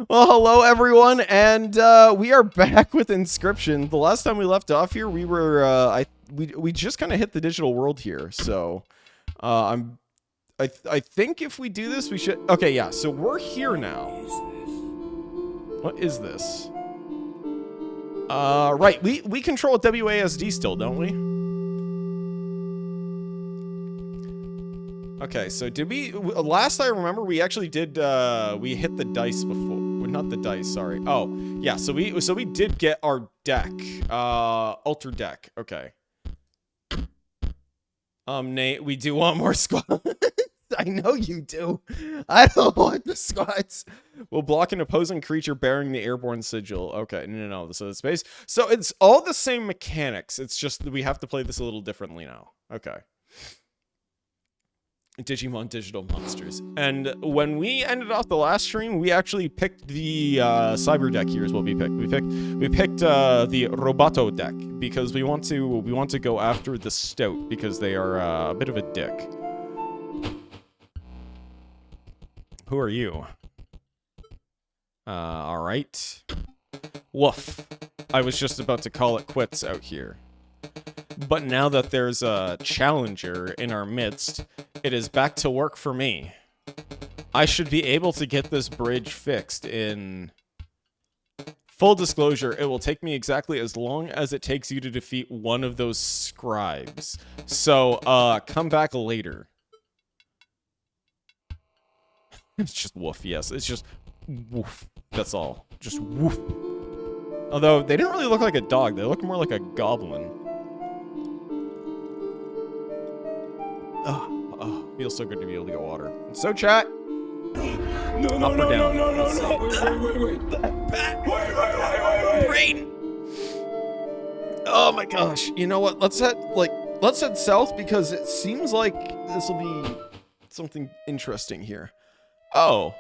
Well, hello everyone, and we are back with Inscryption. The last time we left off here, we were we just kind of hit the digital world here. So, I think if we do this, we should. Okay, yeah. So we're here now. What is this? Right. We control WASD still, don't we? Okay, so did we, last I remember, we actually did, we hit the dice before, well, not the dice, sorry. Oh, yeah, so we did get our deck, alter deck, okay. Nate, we do want more squads. I know you do. I don't want the squads. We'll block an opposing creature bearing the airborne sigil. Okay, no, so the space. So it's all the same mechanics, it's just that we have to play this a little differently now. Okay. Digimon Digital Monsters. And when we ended off the last stream, we actually picked the cyber deck. Here's what we picked. We picked the Roboto deck because we want to go after the Stout because they are a bit of a dick. Who are you? All right. Woof. I was just about to call it quits out here. But now that there's a challenger in our midst, it is back to work for me. I should be able to get this bridge fixed in... Full disclosure, it will take me exactly as long as it takes you to defeat one of those scribes. So, come back later. It's just woof, yes. It's just woof. That's all. Just woof. Although, they didn't really look like a dog. They look more like a goblin. Oh, feels so good to be able to get water. So, chat. No, wait. Rain. Oh my gosh. You know what? Let's head south because it seems like this will be something interesting here. Oh.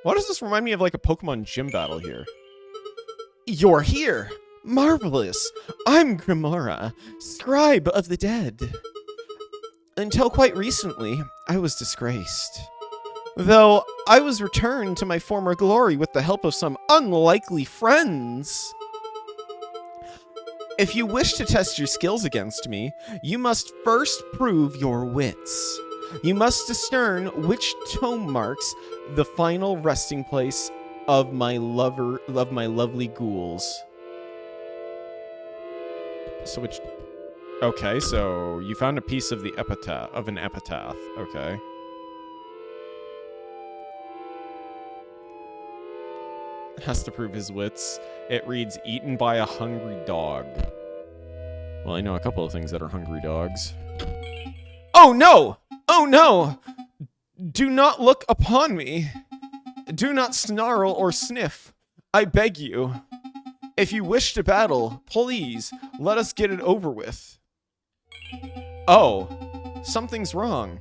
Why does this remind me of like a Pokemon gym battle here? You're here. Marvelous. I'm Grimora, scribe of the dead. Until quite recently, I was disgraced. Though I was returned to my former glory with the help of some unlikely friends. If you wish to test your skills against me, you must first prove your wits. You must discern which tome marks the final resting place of my lovely ghouls. So which... Okay, so you found a piece of the epitaph, okay. Has to prove his wits. It reads, eaten by a hungry dog. Well, I know a couple of things that are hungry dogs. Oh no! Oh no! Do not look upon me. Do not snarl or sniff. I beg you. If you wish to battle, please, let us get it over with. Oh, something's wrong.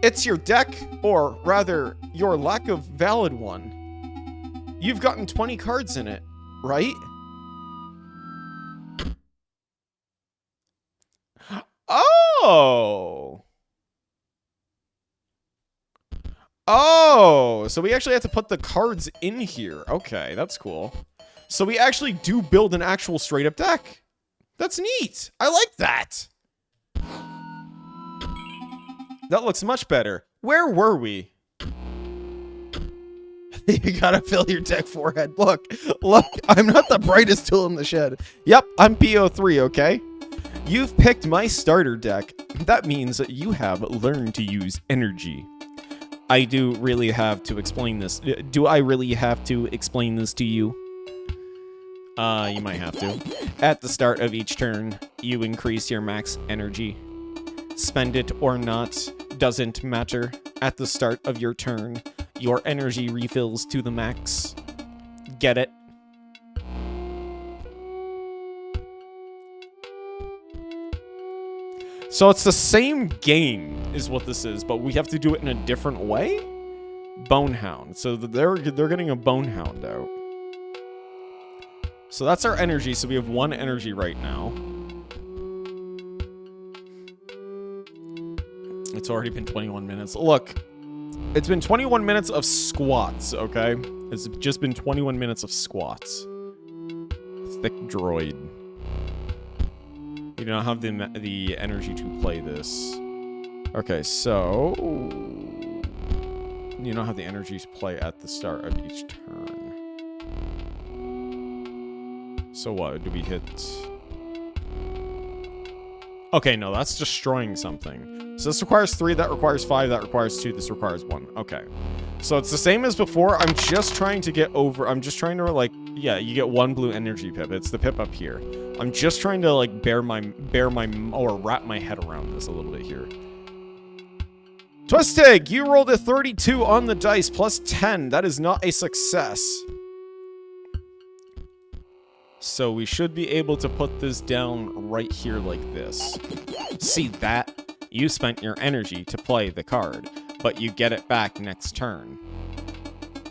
It's your deck, or rather, your lack of valid one. You've gotten 20 cards in it, right? Oh! Oh, so we actually have to put the cards in here. Okay, that's cool. So we actually do build an actual straight-up deck. That's neat. I like that. That looks much better. Where were we? You gotta fill your deck forehead. Look, I'm not the brightest tool in the shed. Yep, I'm PO3, okay? You've picked my starter deck. That means that you have learned to use energy. I do really have to explain this. Do I really have to explain this to you? You might have to. At the start of each turn, you increase your max energy. Spend it or not, doesn't matter. At the start of your turn, your energy refills to the max. Get it? So it's the same game is what this is, but we have to do it in a different way? Bonehound. So they're getting a Bonehound out. So that's our energy, so we have 1 energy right now. It's already been 21 minutes. Look, It's been 21 minutes of squats, okay? It's just been 21 minutes of squats. Thick droid. You don't have the energy to play this. Okay, so... You don't have the energy to play at the start of each turn. So what? Do we hit... Okay, no, that's destroying something. So this requires 3, that requires 5, that requires 2, this requires 1. Okay. So it's the same as before. I'm just trying to get over... I'm just trying to, like... Yeah, you get 1 blue energy pip. It's the pip up here. I'm just trying to, like, wrap my head around this a little bit here. Twistig, you rolled a 32 on the dice, plus 10. That is not a success. So we should be able to put this down right here like this. See that? You spent your energy to play the card, but you get it back next turn.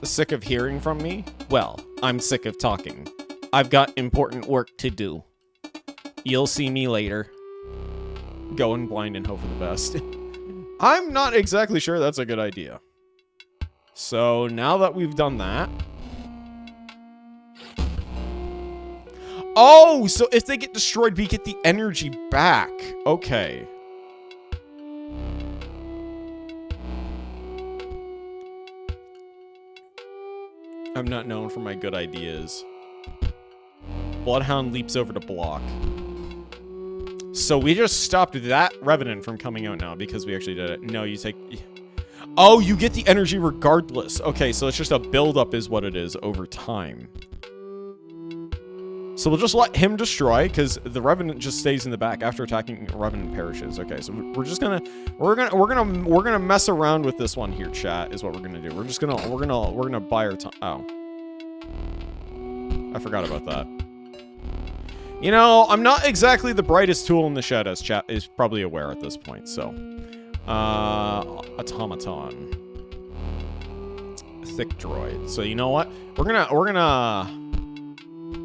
Sick of hearing from me? Well, I'm sick of talking. I've got important work to do. You'll see me later. Going blind and hope for the best. I'm not exactly sure that's a good idea. So now that we've done that... Oh, so if they get destroyed, we get the energy back. Okay. I'm not known for my good ideas. Bloodhound leaps over to block. So we just stopped that Revenant from coming out now because we actually did it. No, you take... Oh, you get the energy regardless. Okay, so it's just a build-up is what it is over time. So we'll just let him destroy because the Revenant just stays in the back after attacking. Revenant perishes. Okay, so we're just gonna we're gonna mess around with this one here, chat. Is what we're gonna do. We're gonna buy our time. Oh, I forgot about that. You know, I'm not exactly the brightest tool in the shed, as chat is probably aware at this point. So, automaton, thick droid. So you know what? We're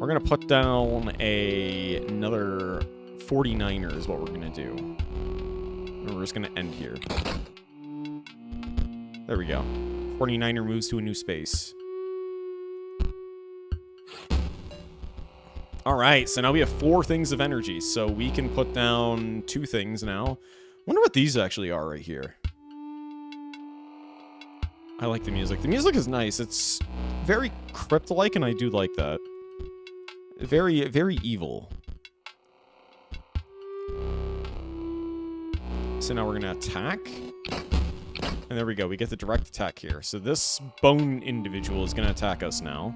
gonna put down another 49er is what we're gonna do. And we're just gonna end here. There we go. 49er moves to a new space. Alright, so now we have 4 things of energy, so we can put down 2 things now. Wonder what these actually are right here. I like the music. The music is nice. It's very crypt-like, and I do like that. Very, very evil. So now we're gonna attack. And there we go. We get the direct attack here. So this bone individual is gonna attack us now.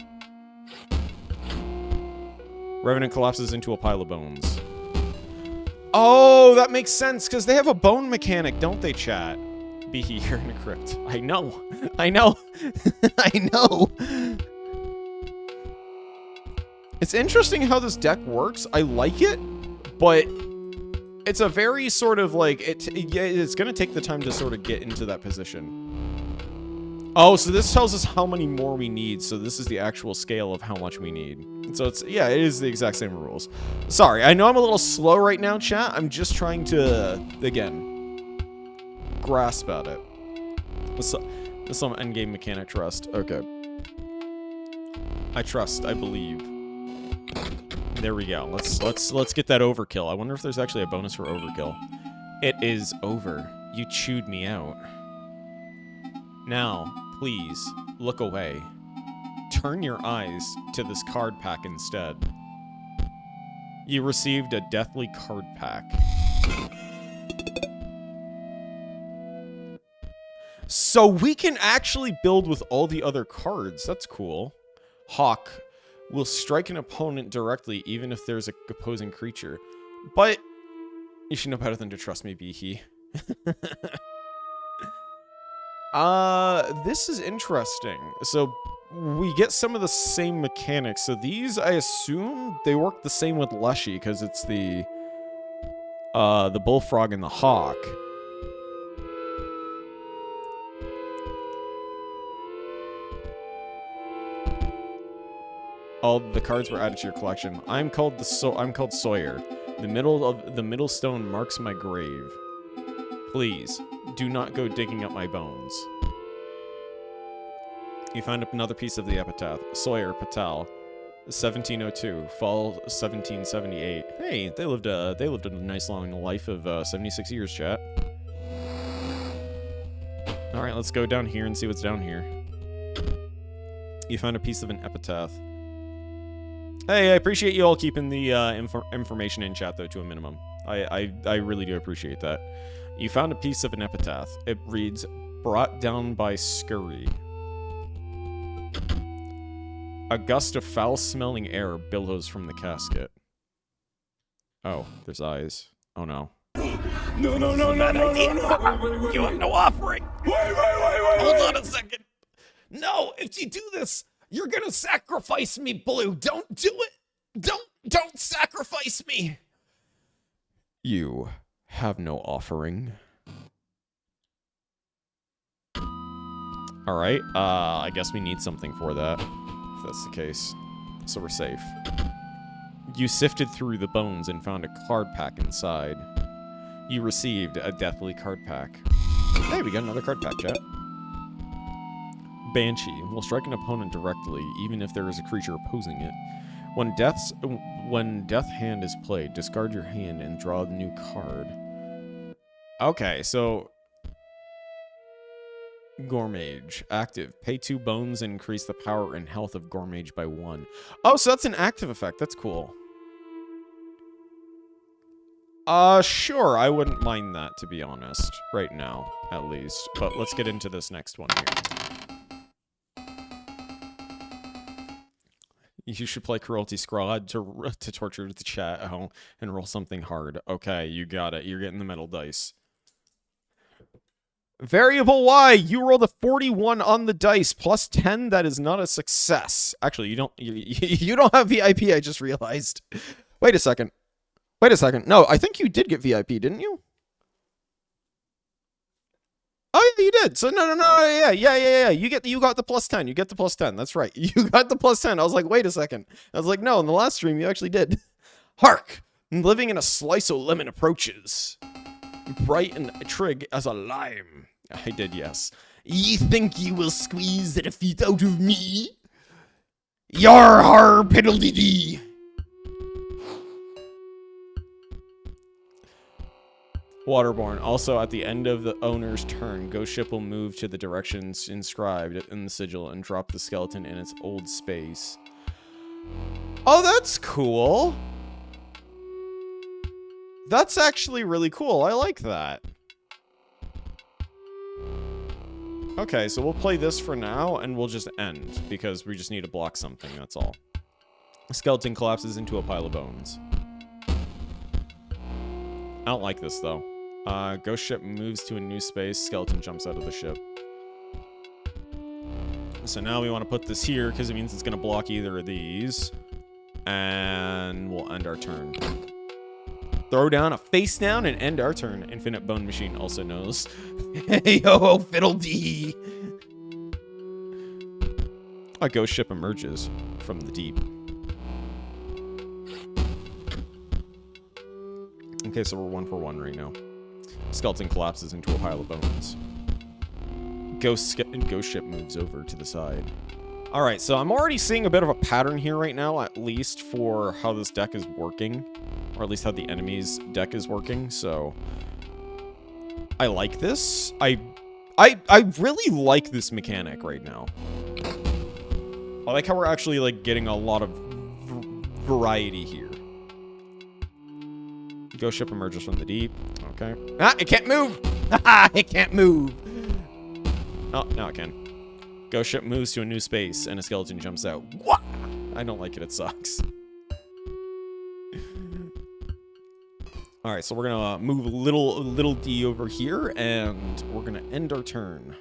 Revenant collapses into a pile of bones. Oh, that makes sense, because they have a bone mechanic, don't they, chat? Be here in a crypt. I know. I know. I know. It's interesting how this deck works. I like it, but it's a very sort of like... It's going to take the time to sort of get into that position. Oh, so this tells us how many more we need. So this is the actual scale of how much we need. So it's... Yeah, it is the exact same rules. Sorry, I know I'm a little slow right now, chat. I'm just trying to, again, grasp at it. There's some endgame mechanic trust. Okay. I trust. I believe. There we go. Let's get that overkill. I wonder if there's actually a bonus for overkill. It is over. You chewed me out. Now, please, look away. Turn your eyes to this card pack instead. You received a deathly card pack. So we can actually build with all the other cards. That's cool. Hawk will strike an opponent directly even if there's an opposing creature. But you should know better than to trust me, Behe. This is interesting. So we get some of the same mechanics. So these, I assume, they work the same with Leshy because it's the bullfrog and the hawk. All the cards were added to your collection. I'm called Sawyer. The middle stone marks my grave. Please, do not go digging up my bones. You found another piece of the epitaph. Sawyer Patel, 1702, fall 1778. Hey, they lived a nice long life of 76 years, chat. All right, let's go down here and see what's down here. You found a piece of an epitaph. Hey, I appreciate you all keeping the information in chat though to a minimum. I really do appreciate that. You found a piece of an epitaph. It reads, "Brought down by scurry. A gust of foul-smelling air billows from the casket." Oh, there's eyes. Oh no. No, no, no, no, no, no, no. Wait, You have no offering. wait. Hold on a second. No, if you do this, you're gonna sacrifice me, Blue. Don't do it. Don't sacrifice me. You have no offering. All right. I guess we need something for that. If that's the case, so we're safe. You sifted through the bones and found a card pack inside. You received a deathly card pack. Hey, we got another card pack, chat. Banshee will strike an opponent directly, even if there is a creature opposing it. When Death Hand is played, discard your hand and draw the new card. Okay, so Gormage, active. Pay 2 bones and increase the power and health of Gormage by 1. Oh, so that's an active effect. That's cool. Sure, I wouldn't mind that, to be honest. Right now, at least. But let's get into this next one here. You should play Cruelty Squad to torture the chat and roll something hard. Okay, you got it. You're getting the metal dice. Variable Y, you rolled a 41 on the dice, plus 10. That is not a success. Actually, you don't have VIP. I just realized. Wait a second. No, I think you did get VIP, didn't you? Oh yeah, you did. So no, yeah. You got the plus 10. You get the plus 10. That's right. You got the plus 10. I was like, wait a second. I was like, no, in the last stream you actually did. Hark! Living in a slice o' lemon approaches. Bright and trig as a lime. I did, yes. Ye think ye will squeeze the defeat out of me? Yar har piddle-dee dee. Waterborne. Also, at the end of the owner's turn, Ghost Ship will move to the directions inscribed in the sigil and drop the skeleton in its old space. Oh, that's cool. That's actually really cool. I like that. Okay, so we'll play this for now, and we'll just end, because we just need to block something, that's all. The skeleton collapses into a pile of bones. I don't like this, though. Ghost ship moves to a new space. Skeleton jumps out of the ship. So now we want to put this here, because it means it's going to block either of these. And we'll end our turn. Throw down a face down and end our turn. Infinite Bone Machine also knows. Hey, yo, fiddle-dee. A ghost ship emerges from the deep. Okay, so we're 1 for 1 right now. Skeleton collapses into a pile of bones. Ghost ship moves over to the side. All right, so I'm already seeing a bit of a pattern here right now, at least for how this deck is working, or at least how the enemy's deck is working. So I like this. I really like this mechanic right now. I like how we're actually like getting a lot of variety here. Ghost ship emerges from the deep. Okay. Ah, it can't move. It can't move. Oh, now it can. Ghost ship moves to a new space, and a skeleton jumps out. What? I don't like it. It sucks. All right, so we're gonna move little D over here, and we're gonna end our turn.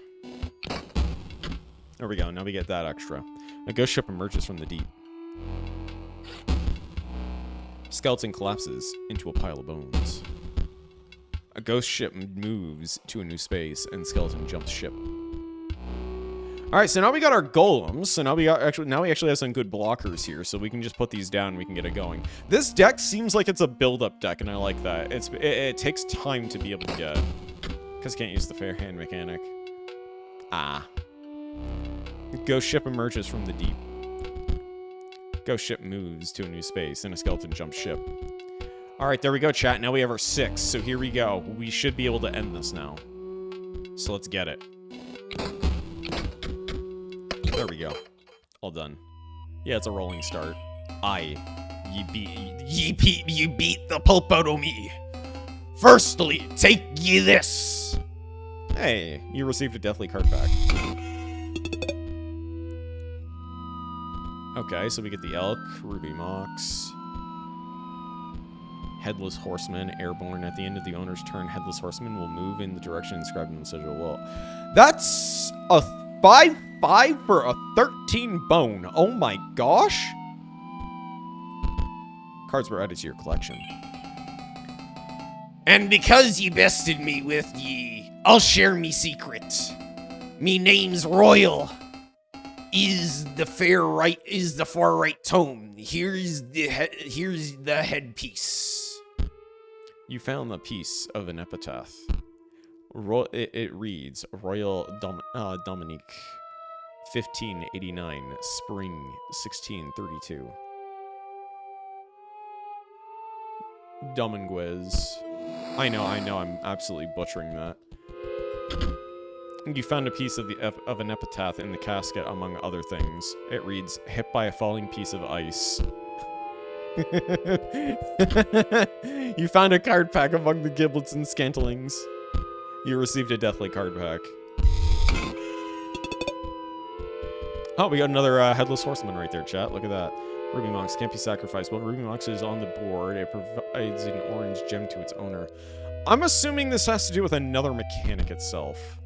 There we go. Now we get that extra. A ghost ship emerges from the deep. Skeleton collapses into a pile of bones. A ghost ship moves to a new space, and skeleton jumps ship. All right, so now we got our golems. So now we actually have some good blockers here, so we can just put these down and we can get it going. This deck seems like it's a build-up deck, and I like that. It takes time to be able to get, because can't use the fair hand mechanic. Ah. Ghost ship emerges from the deep. Ghost ship moves to a new space, and a skeleton jumps ship. Alright, there we go, chat. Now we have our 6. So here we go. We should be able to end this now. So let's get it. There we go. All done. Yeah, it's a rolling start. You beat the pulp out of me. Firstly, take ye this. Hey, you received a deathly card back. Okay, so we get the elk, ruby mox, headless horseman, airborne. At the end of the owner's turn, headless horseman will move in the direction inscribed in the sigil. Well, that's a 5/5 for a 13 bone. Oh my gosh. Cards were added to your collection. And because ye bested me with ye, I'll share me secret. Me name's Royal. Is the far right tome. Here's the headpiece. You found the piece of an epitaph. It reads, Royal Dominique, 1589, Spring, 1632. Dominguez. I know, I'm absolutely butchering that. You found a piece of an epitaph in the casket, among other things. It reads, hit by a falling piece of ice. You found a card pack among the giblets and scantlings. You received a deathly card pack. Oh, we got another headless horseman right there, chat. Look at that. Ruby Mox can't be sacrificed. When Ruby Mox is on the board, it provides an orange gem to its owner. I'm assuming this has to do with another mechanic itself.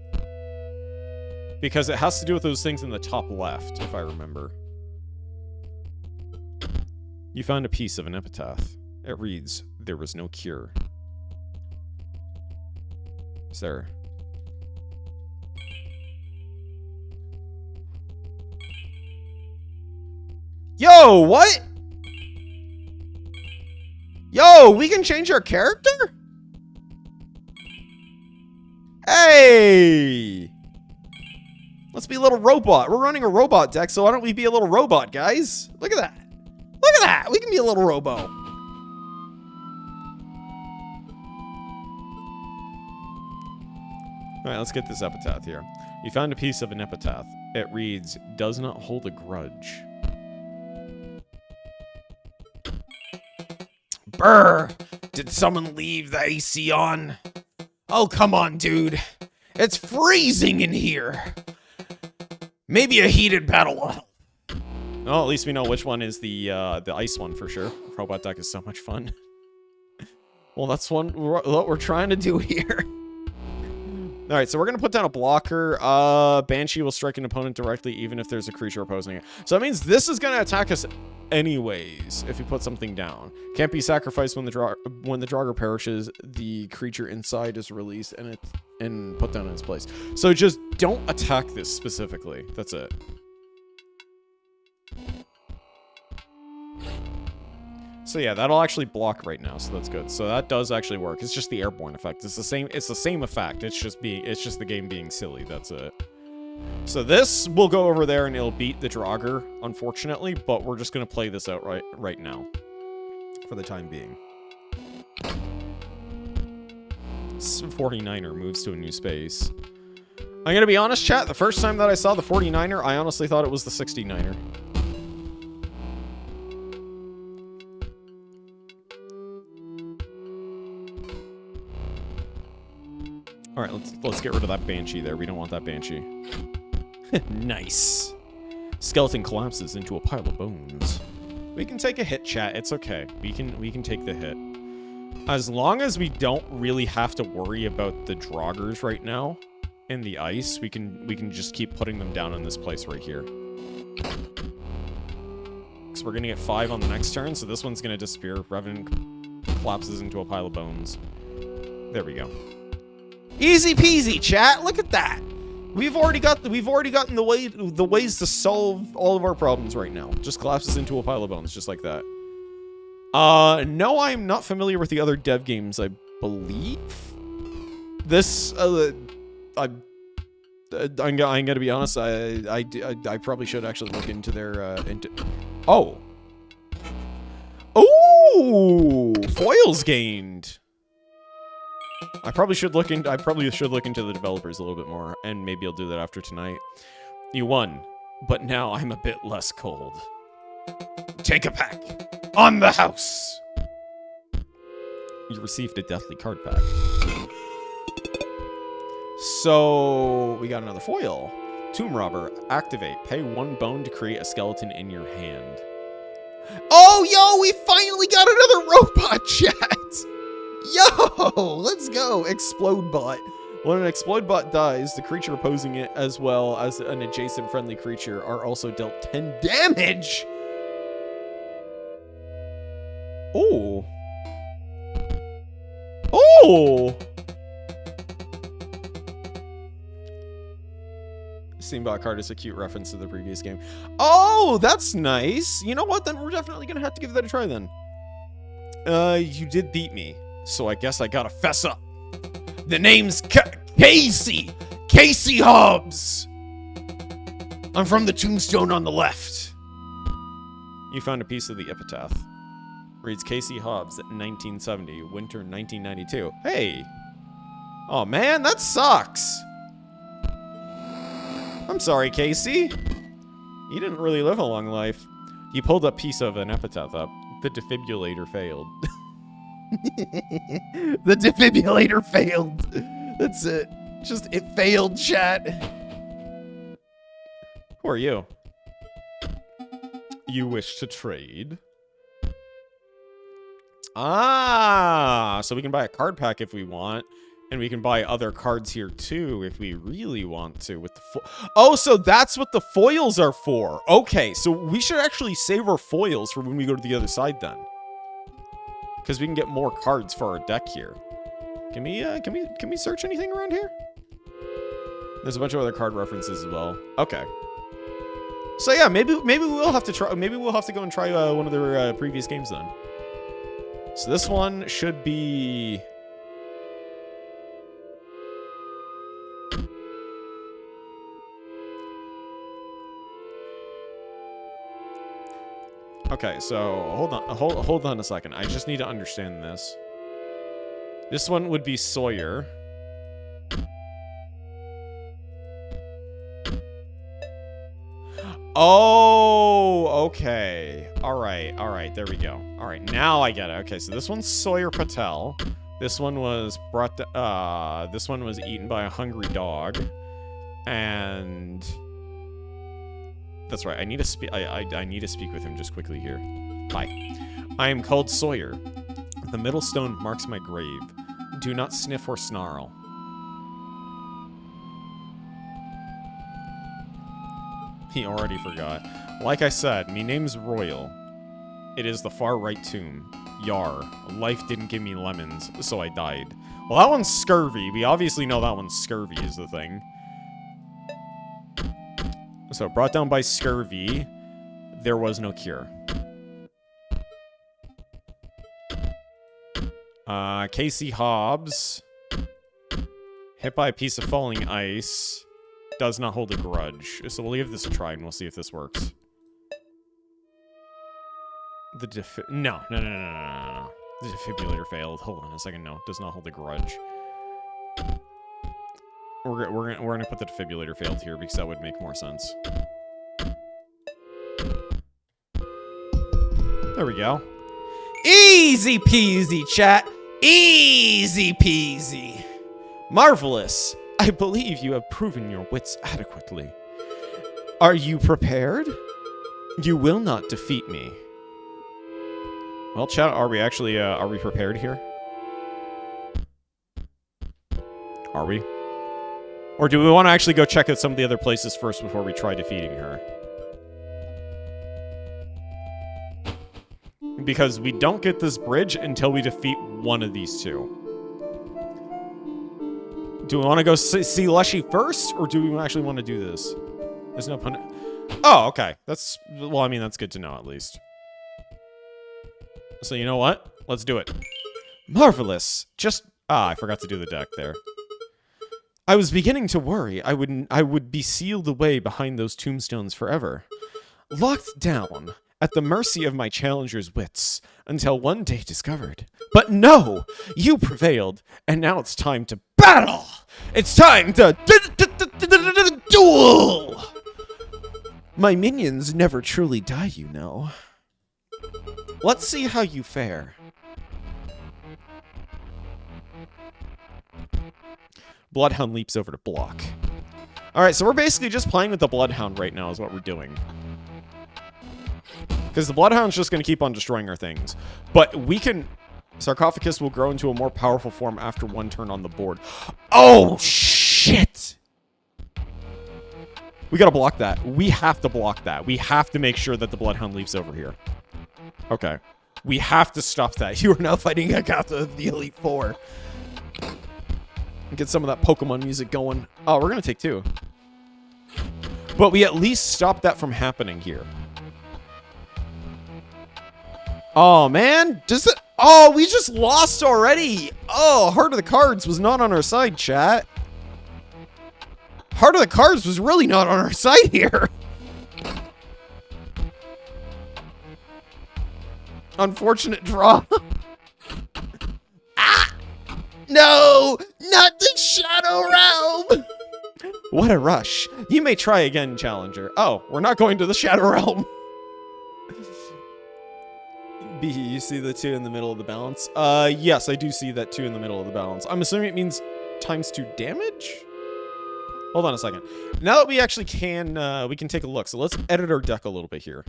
Because it has to do with those things in the top left, if I remember. You found a piece of an epitaph. It reads, there was no cure. Is there... Yo, what? Yo, we can change our character? Hey! Let's be a little robot. We're running a robot deck, so why don't we be a little robot, guys? Look at that. Look at that. We can be a little robo. All right, let's get this epitaph here. You found a piece of an epitaph. It reads, does not hold a grudge. Brr! Did someone leave the AC on? Oh, come on, dude. It's freezing in here. Maybe a heated battle will help. Well, at least we know which one is the ice one for sure. Robot deck is so much fun. Well, that's what we're trying to do here. All right, so we're going to put down a blocker. Banshee will strike an opponent directly even if there's a creature opposing it. So that means this is going to attack us anyways if we put something down. Can't be sacrificed when the Draugr perishes. The creature inside is released and put down in its place. So just don't attack this specifically. That's it. So yeah, that'll actually block right now, so that's good. So that does actually work. It's just the airborne effect. It's the same effect. It's just the game being silly. That's it. So this will go over there and it'll beat the Draugr, unfortunately, but we're just gonna play this out right now. For the time being. 49er moves to a new space. I'm gonna be honest, chat, the first time that I saw the 49er, I honestly thought it was the 69er. All right, let's get rid of that Banshee there. We don't want that Banshee. Nice. Skeleton collapses into a pile of bones. We can take a hit, chat. It's okay. We can take the hit. As long as we don't really have to worry about the Draugrs right now in the ice, we can just keep putting them down in this place right here. So we're gonna get 5 on the next turn, so this one's gonna disappear. Revenant collapses into a pile of bones. There we go. Easy peasy, chat. Look at that. We've already gotten the ways to solve all of our problems right now. Just collapses into a pile of bones, just like that. No, I'm not familiar with the other dev games. I believe this. I'm gonna be honest. I probably should actually look into their Oh. Oh, foils gained. I probably should look into the developers a little bit more, and maybe I'll do that after tonight. You won, but now I'm a bit less cold. Take a pack. On the house. You received a deathly card pack. So we got another foil. Tomb Robber. Activate. Pay 1 bone to create a skeleton in your hand. Oh, yo, we finally got another robot chat. Yo, let's go. Explode bot. When an explode bot dies, the creature opposing it, as well as an adjacent friendly creature, are also dealt 10 damage. Oh. Oh. Steambot card is a cute reference to the previous game. Oh, that's nice. You know what? Then we're definitely gonna have to give that a try then. You did beat me, so I guess I gotta fess up. The name's Casey. Casey Hobbs. I'm from the tombstone on the left. You found a piece of the epitaph. Reads Casey Hobbs at 1970, winter 1992. Hey. Oh man, that sucks. I'm sorry, Casey. You didn't really live a long life. You pulled a piece of an epitaph up. The defibrillator failed. The defibrillator failed. That's it. Just, it failed, chat. Who are you? You wish to trade? Ah, so we can buy a card pack if we want. And we can buy other cards here too if we really want to with the oh, so that's what the foils are for. Okay, so we should actually save our foils for when we go to the other side then. Because we can get more cards for our deck here. Can we search anything around here? There's a bunch of other card references as well. Okay. So yeah, maybe we'll have to try. Maybe we'll have to go and try one of their previous games then. So this one should be. Okay, so hold on a second. I just need to understand this. This one would be Sawyer. Oh, okay. All right, there we go. All right, now I get it. Okay, so this one's Sawyer Patel. This one was this one was eaten by a hungry dog. And that's right. I need to speak. I need to speak with him just quickly here. Hi, I am called Sawyer. The middle stone marks my grave. Do not sniff or snarl. He already forgot. Like I said, me name's Royal. It is the far right tomb. Yar. Life didn't give me lemons, so I died. Well, that one's scurvy. We obviously know that one's scurvy is the thing. So, brought down by scurvy, there was no cure. Casey Hobbs, hit by a piece of falling ice, does not hold a grudge. So we'll give this a try and we'll see if this works. The no. The defibrillator failed. Hold on a second. No, does not hold a grudge. We're gonna put the defibrillator failed here because that would make more sense. There we go. Easy peasy, chat. Easy peasy. Marvelous. I believe you have proven your wits adequately. Are you prepared? You will not defeat me. Well, chat, are we prepared here? Are we? Or do we want to actually go check out some of the other places first before we try defeating her? Because we don't get this bridge until we defeat one of these two. Do we want to go see Leshy first, or do we actually want to do this? There's no pun. Oh, okay. That's, well, I mean, that's good to know at least. So you know what? Let's do it. Marvelous. Just, I forgot to do the deck there. I was beginning to worry I would be sealed away behind those tombstones forever, locked down at the mercy of my challenger's wits, until one day discovered. But no! You prevailed, and now it's time to battle! It's time to duel! My minions never truly die, you know. Let's see how you fare. Bloodhound leaps over to block. Alright, so we're basically just playing with the Bloodhound right now is what we're doing. Because the Bloodhound's just going to keep on destroying our things. But we can... Sarcophagus will grow into a more powerful form after one turn on the board. Oh, shit! We gotta block that. We have to block that. We have to make sure that the Bloodhound leaps over here. Okay. We have to stop that. You are now fighting Agatha of the Elite Four. Get some of that Pokemon music going. Oh, we're gonna take 2. But we at least stop that from happening here. Oh, man. Does it... Oh, we just lost already. Oh, Heart of the Cards was not on our side, chat. Heart of the Cards was really not on our side here. Unfortunate draw. Ah! No! Not the Shadow Realm! What a rush. You may try again, Challenger. Oh, we're not going to the Shadow Realm. B, you see the 2 in the middle of the balance? Yes, I do see that 2 in the middle of the balance. I'm assuming it means ×2 damage? Hold on a second. Now that we actually can, we can take a look. So let's edit our deck a little bit here.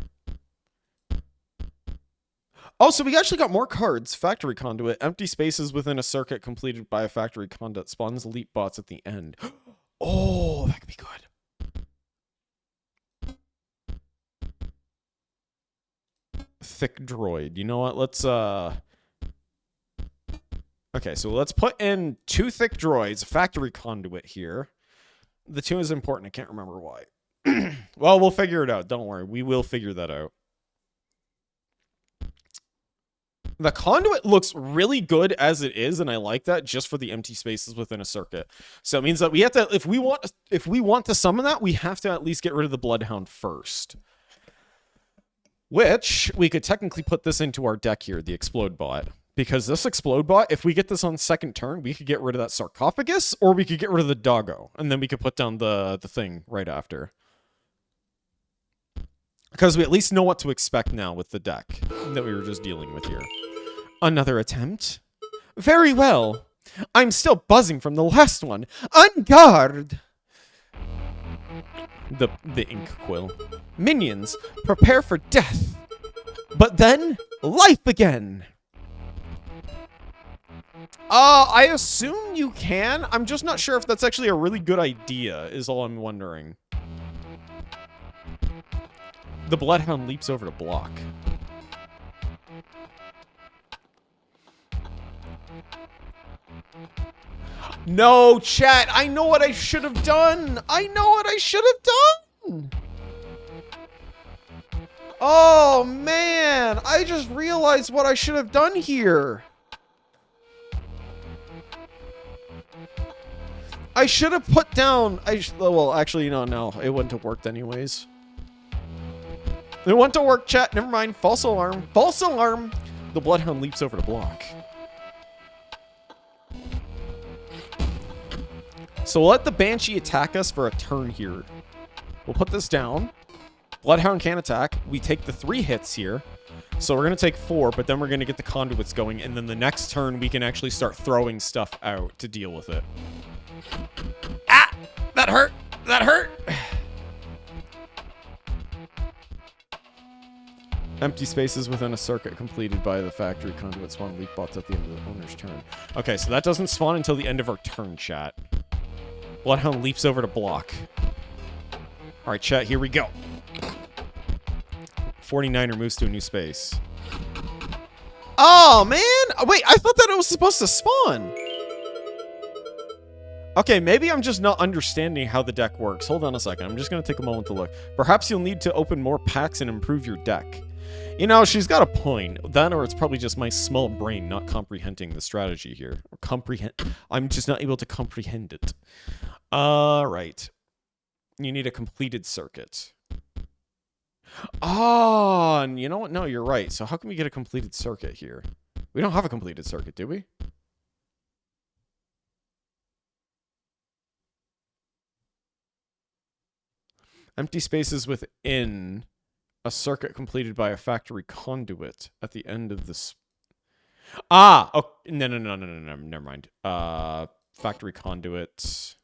Oh, so we actually got more cards. Factory Conduit. Empty spaces within a circuit completed by a Factory Conduit. Spawns elite bots at the end. Oh, that could be good. Thick Droid. You know what? Let's, Okay, so let's put in 2 Thick Droids. Factory Conduit here. The 2 is important. I can't remember why. Well, we'll figure it out. Don't worry. We will figure that out. The conduit looks really good as it is, and I like that just for the empty spaces within a circuit. So it means that we have to, if we want to summon that, we have to at least get rid of the Bloodhound first. Which, we could technically put this into our deck here, the Explode Bot. Because this Explode Bot, if we get this on second turn, we could get rid of that Sarcophagus, or we could get rid of the Doggo, and then we could put down the thing right after. Because we at least know what to expect now with the deck that we were just dealing with here. Another attempt? Very well. I'm still buzzing from the last one. En garde! The ink quill. Minions, prepare for death. But then, life again. I assume you can. I'm just not sure if that's actually a really good idea, is all I'm wondering. The Bloodhound leaps over to block. No, chat! I know what I should have done! I know what I should have done! Oh, man! I just realized what I should have done here! I should have put down... well, actually, no. It wouldn't have worked anyways. It wouldn't have worked, chat. Never mind. False alarm. False alarm! The Bloodhound leaps over to block. So we'll let the Banshee attack us for a turn here. We'll put this down. Bloodhound can't attack. We take the 3 hits here. So we're going to take 4, but then we're going to get the conduits going. And then the next turn, we can actually start throwing stuff out to deal with it. Ah! That hurt! That hurt! Empty spaces within a circuit completed by the factory conduit spawn leak bots at the end of the owner's turn. Okay, so that doesn't spawn until the end of our turn, chat. Bloodhound leaps over to block. Alright, chat, here we go. 49er moves to a new space. Oh, man! Wait, I thought that it was supposed to spawn! Okay, maybe I'm just not understanding how the deck works. Hold on a second. I'm just going to take a moment to look. Perhaps you'll need to open more packs and improve your deck. You know, she's got a point. That or it's probably just my small brain not comprehending the strategy here. I'm just not able to comprehend it. Right. You need a completed circuit. Oh, and you know what? No, you're right. So how can we get a completed circuit here? We don't have a completed circuit, do we? Empty spaces within a circuit completed by a factory conduit at the end of this. Ah! Oh, no, never mind. Factory conduit.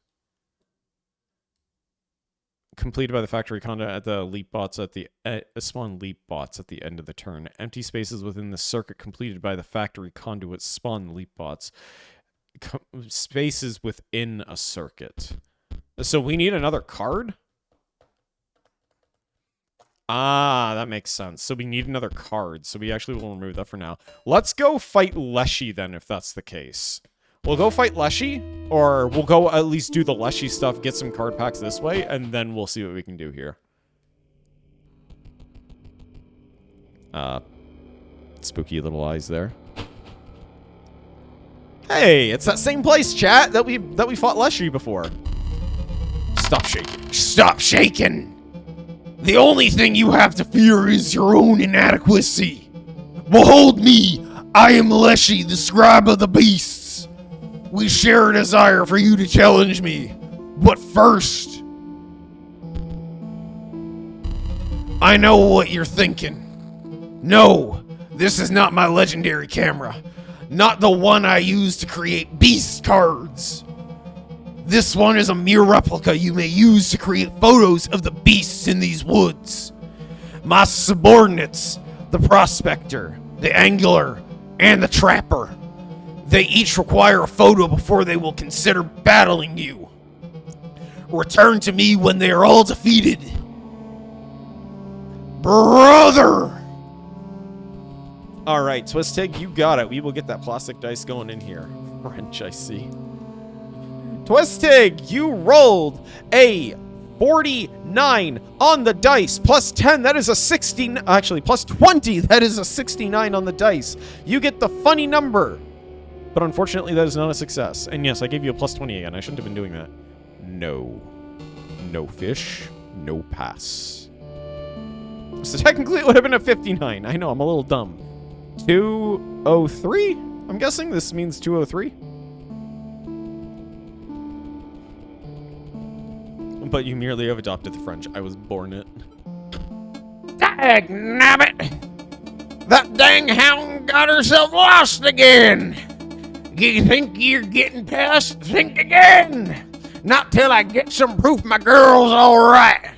Completed by the factory conduit at the leap bots at the spawn leap bots at the end of the turn. Empty spaces within the circuit completed by the factory conduit spawn leap bots. Spaces within a circuit. So we need another card? Ah, that makes sense. So we need another card. So we actually will remove that for now. Let's go fight Leshy then, if that's the case. We'll go fight Leshy, or we'll go at least do the Leshy stuff, get some card packs this way, and then we'll see what we can do here. Spooky little eyes there. Hey, it's that same place, chat, that we fought Leshy before. Stop shaking. Stop shaking! The only thing you have to fear is your own inadequacy. Behold me, I am Leshy, the scribe of the beasts. We share a desire for you to challenge me. But first, I know what you're thinking. No, this is not my legendary camera. Not the one I use to create beast cards. This one is a mere replica you may use to create photos of the beasts in these woods. My subordinates, the prospector, the angler, and the trapper. They each require a photo before they will consider battling you. Return to me when they are all defeated. Brother! Alright, Twistig, you got it. We will get that plastic dice going in here. French, I see. Twistig, you rolled a 49 on the dice. Plus 10, that is a 16. Actually, plus 20, that is a 69 on the dice. You get the funny number. But unfortunately, that is not a success. And yes, I gave you a plus 20 again. I shouldn't have been doing that. No. No fish, no pass. So technically, it would have been a 59. I know, I'm a little dumb. 203? I'm guessing this means 203. But you merely have adopted the French. I was born it. Dagnabbit! That dang hound got herself lost again! You think you're getting past? Think again! Not till I get some proof my girl's alright!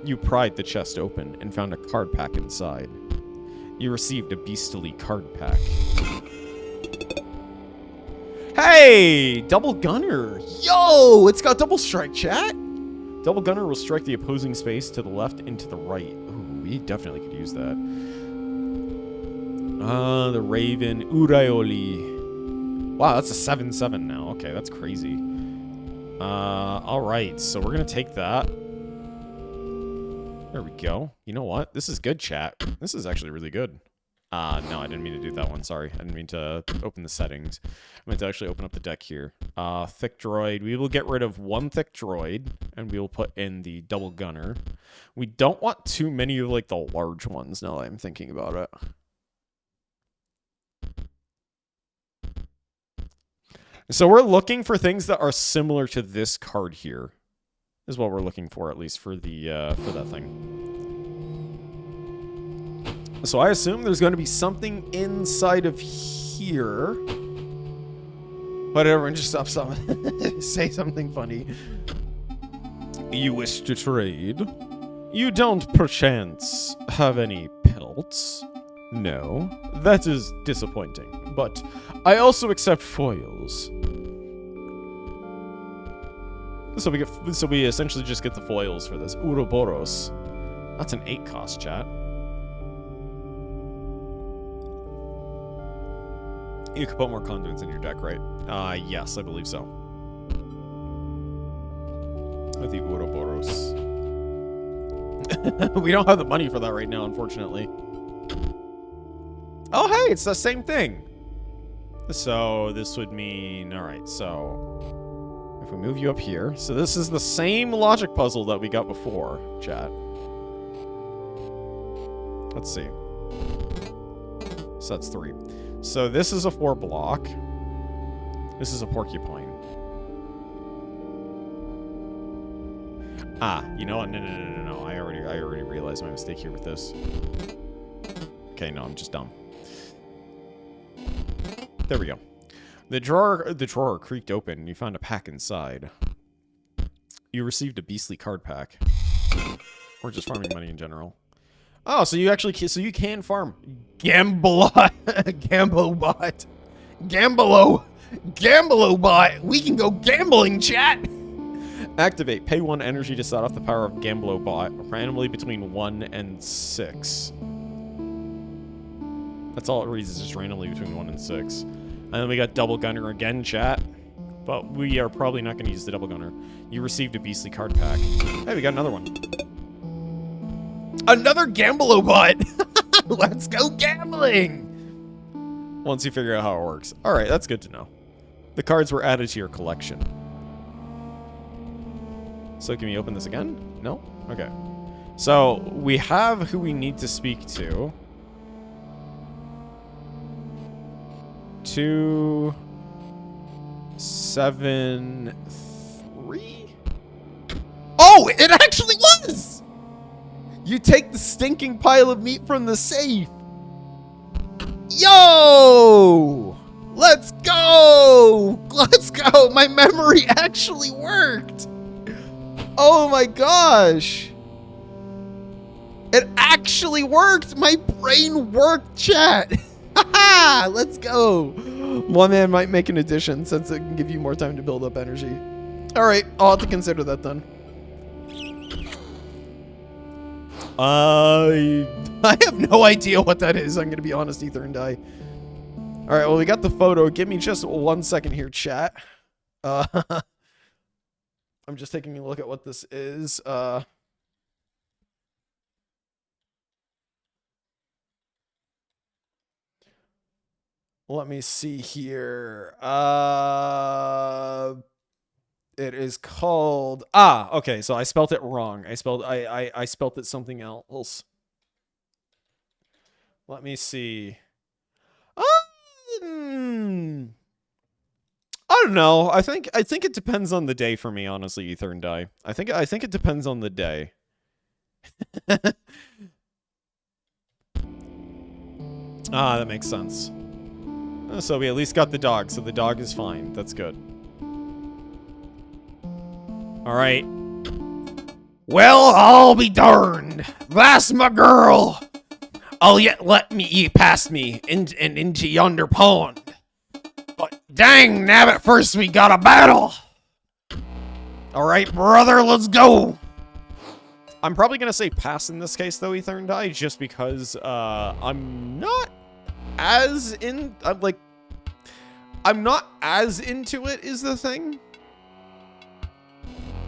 You pried the chest open and found a card pack inside. You received a beastly card pack. Hey! Double gunner! Yo! It's got double strike, chat! Double gunner will strike the opposing space to the left and to the right. Ooh, we definitely could use that. The Raven. Uraioli. Wow, that's a 7/7 now. Okay, that's crazy. Alright, so we're gonna take that. There we go. You know what? This is good, chat. This is actually really good. No, I didn't mean to do that one. Sorry. I didn't mean to open the settings. I meant to actually open up the deck here. Thick droid. We will get rid of one thick droid, and we will put in the double gunner. We don't want too many of, like, the large ones, now that I'm thinking about it. So we're looking for things that are similar to this card here. Is what we're looking for, at least for the for that thing. So I assume there's going to be something inside of here. Whatever, and just stop say something funny. You wish to trade? You don't perchance have any pelts? No, that is disappointing. But I also accept foils. So we essentially just get the foils for this. Ouroboros. That's an 8 cost, chat. You could put more conduits in your deck, right? Yes, I believe so. With the Ouroboros. We don't have the money for that right now, unfortunately. Oh, hey, it's the same thing. So this would mean, all right, so if we move you up here, so this is the same logic puzzle that we got before, chat. Let's see. So that's 3. So this is a 4 block. This is a porcupine. Ah, you know what? No. I already realized my mistake here with this. Okay, no, I'm just dumb. There we go. The drawer creaked open, and you found a pack inside. You received a beastly card pack. Or just farming money in general. Oh, so you actually can farm. Gamblobot. Gamblobot. We can go gambling, chat. Activate. Pay 1 energy to set off the power of Gamblobot randomly between 1 and 6. That's all it reads, is just randomly between 1 and 6. And then we got Double Gunner again, chat. But we are probably not going to use the Double Gunner. You received a beastly card pack. Hey, we got another one. Another Gamblobot. Let's go gambling. Once you figure out how it works. Alright, that's good to know. The cards were added to your collection. So can we open this again? No? Okay. So, we have who we need to speak to. 2, 7, 3? Oh, it actually was! You take the stinking pile of meat from the safe. Yo! Let's go! Let's go! My memory actually worked! Oh my gosh! It actually worked! My brain worked, chat! Haha! Let's go! One man might make an addition since it can give you more time to build up energy. Alright, I'll have to consider that then. I have no idea what that is. I'm going to be honest, Ether and Die. Alright, well, we got the photo. Give me just 1 second here, chat. I'm just taking a look at what this is. Let me see here. It is called... Ah, okay, so I spelt it wrong. I spelled it something else. Let me see. I don't know. I think it depends on the day for me, honestly, Ether and Die. I think it depends on the day. Ah, that makes sense. So we at least got the dog, so the dog is fine. That's good. Alright. Well, I'll be darned. That's my girl. I'll yet let me eat past me into yonder pond. But dang nabbit, first we got a battle. Alright, brother, let's go. I'm probably gonna say pass in this case, though, Ether and Die, just because I'm not as into it is the thing.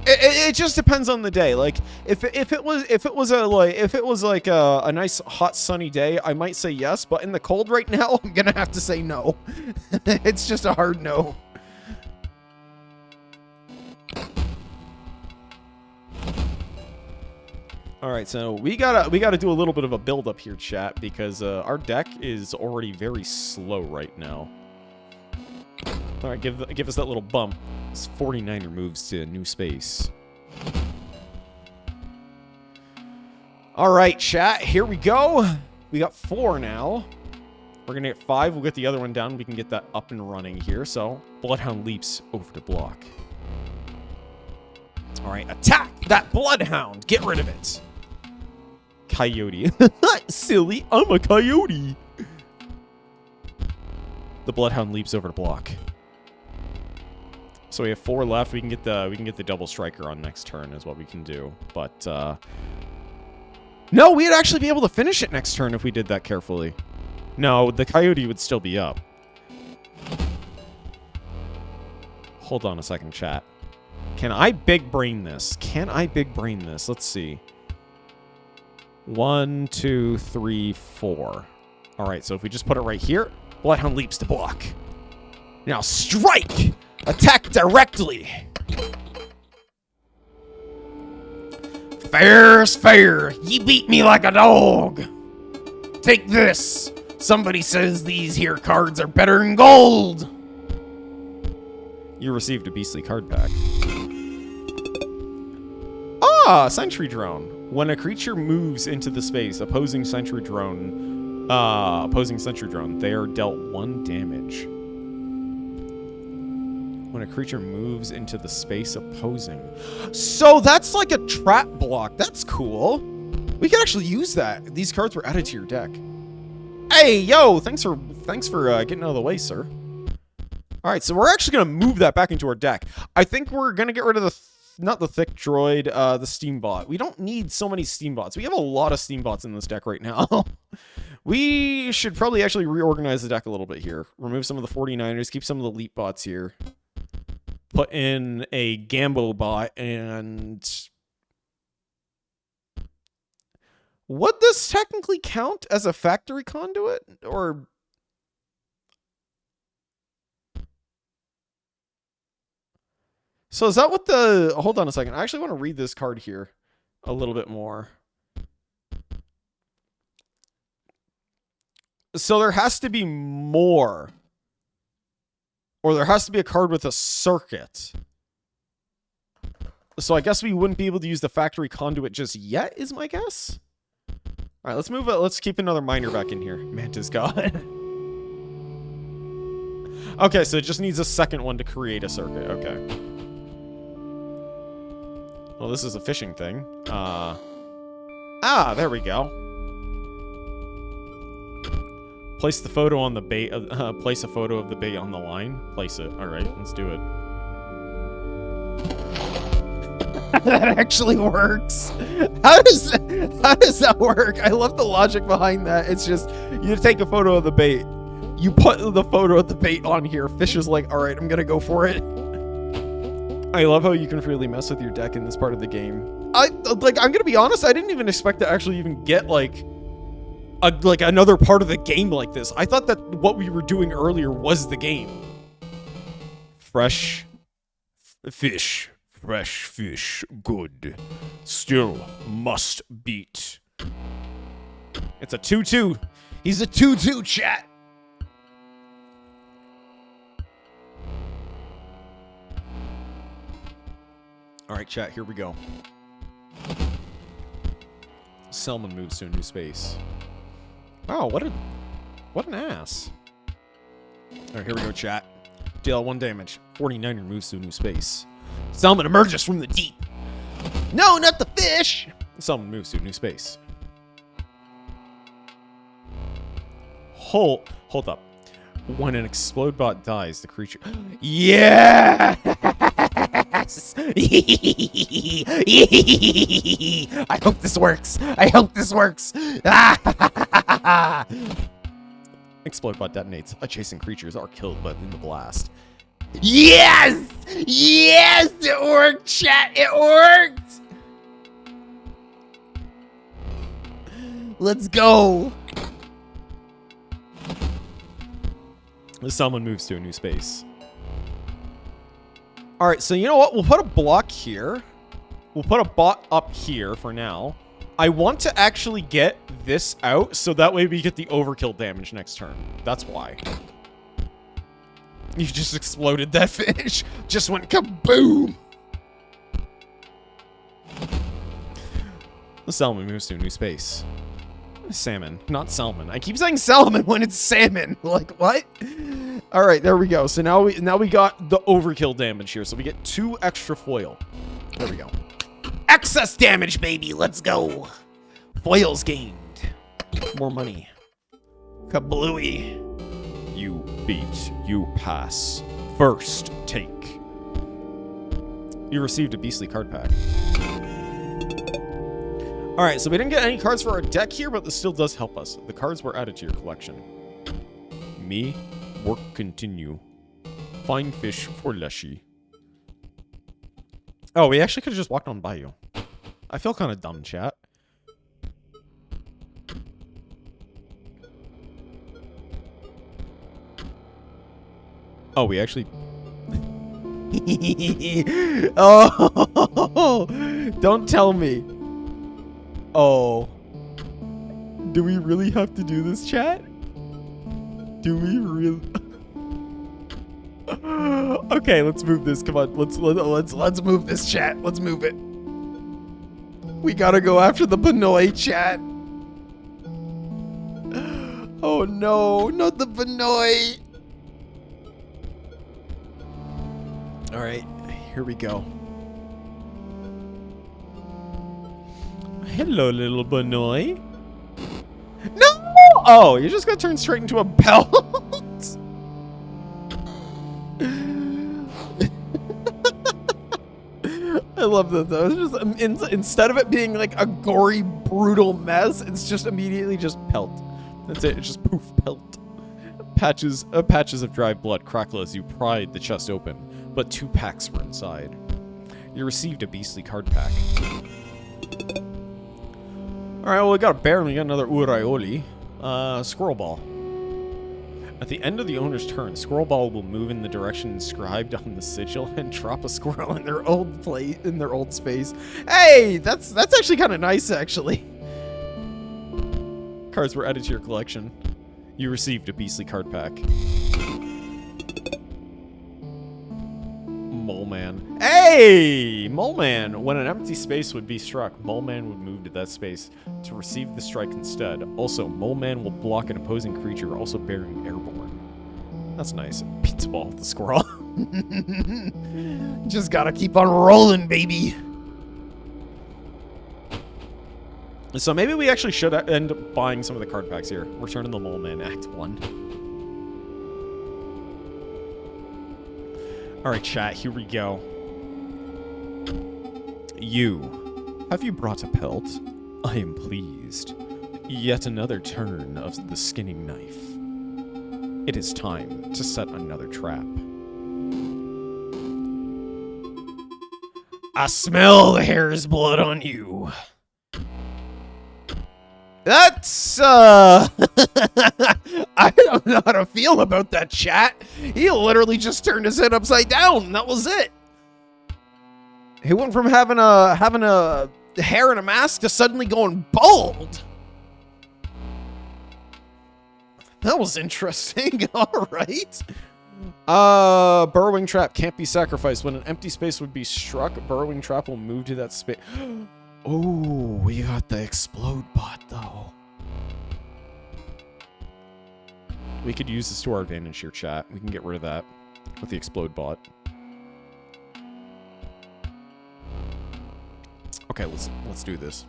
It just depends on the day. Like if it was a nice hot sunny day, I might say yes, but in the cold right now, I'm gonna have to say no. It's just a hard no. All right, so we gotta do a little bit of a build up here, chat, because our deck is already very slow right now. All right, give us that little bump. It's 49er moves to new space. All right, chat, here we go. We got 4 now. We're gonna get 5. We'll get the other one down. We can get that up and running here. So Bloodhound leaps over to block. All right, attack that Bloodhound. Get rid of it. Coyote. Silly, I'm a coyote. The Bloodhound leaps over to block. So we have 4 left. We can get the double striker on next turn is what we can do. But no, we'd actually be able to finish it next turn if we did that carefully. No, the coyote would still be up. Hold on a second, chat. Can I big brain this? Can I big brain this? Let's see. 1, 2, 3, 4. All right, so if we just put it right here, Bloodhound leaps to block. Now strike! Attack directly! Fair's fair. Ye beat me like a dog. Take this. Somebody says these here cards are better than gold. You received a beastly card pack. Ah, Sentry Drone. When a creature moves into the space opposing Sentry Drone, they are dealt 1 damage. When a creature moves into the space opposing. So that's like a trap block. That's cool. We could actually use that. These cards were added to your deck. Hey, yo, thanks for getting out of the way, sir. All right, so we're actually gonna move that back into our deck. I think we're gonna get rid of the not the thick droid, the Steambot. We don't need so many Steambots. We have a lot of Steambots in this deck right now. We should probably actually reorganize the deck a little bit here. Remove some of the 49ers, keep some of the Leap Bots here. Put in a Gambo Bot, and... would this technically count as a factory conduit? Or... so is that what the... hold on a second. I actually want to read this card here a little bit more. So there has to be more. Or there has to be a card with a circuit. So I guess we wouldn't be able to use the factory conduit just yet, is my guess? Alright, let's move it. Let's keep another miner back in here. Manta's God. Okay, so it just needs a second one to create a circuit. Okay. Well, this is a fishing thing. There we go. Place the photo on the bait. Place a photo of the bait on the line. Place it. All right, let's do it. That actually works. How does that work? I love the logic behind that. It's just you take a photo of the bait. You put the photo of the bait on here. Fish is like, all right, I'm gonna go for it. I love how you can really mess with your deck in this part of the game. I'm gonna be honest, I didn't even expect to actually even get like another part of the game like this. I thought that what we were doing earlier was the game. Fresh fish, good. Still must beat. It's a 2-2. He's a 2-2, chat. All right, chat, here we go. Selman moves to a new space. Wow, what an ass. All right, here we go, chat. Deal 1 damage. 49er moves to a new space. Selman emerges from the deep. No, not the fish. Selman moves to a new space. Hold up. When an explode bot dies, the creature... yeah! I hope this works. I hope this works. Explode bot detonates. Adjacent creatures are killed in the blast. Yes! Yes! It worked, chat. It worked. Let's go. Someone moves to a new space. All right, so you know what? We'll put a block here. We'll put a bot up here for now. I want to actually get this out so that way we get the overkill damage next turn. That's why. You just exploded that fish. Just went kaboom. The salmon moves to a new space. Salmon, not salmon. I keep saying salmon when it's salmon. Like, what? All right, there we go. So now we got the overkill damage here. So we get 2 extra foil. There we go. Excess damage, baby. Let's go. Foils gained. More money. Kablooey. You beat. You pass. First take. You received a beastly card pack. All right, so we didn't get any cards for our deck here, but this still does help us. The cards were added to your collection. Me, work continue. Find fish for Leshy. Oh, we actually could have just walked on by you. I feel kind of dumb, chat. Oh, we actually... Oh, don't tell me. Oh. Do we really have to do this, chat? Do we really? Okay, let's move this. Come on, let's Let's move this, chat. Let's move it. We gotta go after the Benoit, chat. Oh no, not the Benoit. All right, here we go. Hello, little Benoit. No! Oh, you're just gonna turn straight into a belt. I love that though. It's just instead of it being like a gory, brutal mess, it's just immediately just Pelt. That's it. It's just poof, pelt. Patches of dried blood crackle as you pried the chest open, but 2 packs were inside. You received a beastly card pack. Alright, well, we got a bear and we got another Uraioli. Squirrel Ball. At the end of the owner's turn, Squirrel Ball will move in the direction inscribed on the sigil and drop a squirrel in their old space. Hey, that's actually kind of nice, actually. Cards were added to your collection. You received a beastly card pack. Mole Man. Hey! Mole Man! When an empty space would be struck, Mole Man would move to that space to receive the strike instead. Also, Mole Man will block an opposing creature, also bearing Airborne. That's nice. Pizza Ball with the squirrel. just gotta keep on rolling, baby. So maybe we actually should end up buying some of the card packs here. Return of the Mole Man, Act 1. Alright, chat, here we go. Have you brought a pelt? I am pleased. Yet another turn of the skinning knife. It is time to set another trap. I smell the hare's blood on you. That's, I don't know how to feel about that, chat. He literally just turned his head upside down, and that was it. He went from having a hair and a mask to suddenly going bald. That was interesting. All right. Burrowing Trap can't be sacrificed. When an empty space would be struck, Burrowing Trap will move to that space. Oh, we got the Explode Bot, though. We could use this to our advantage here, chat. We can get rid of that with the Explode Bot. Okay, let's do this.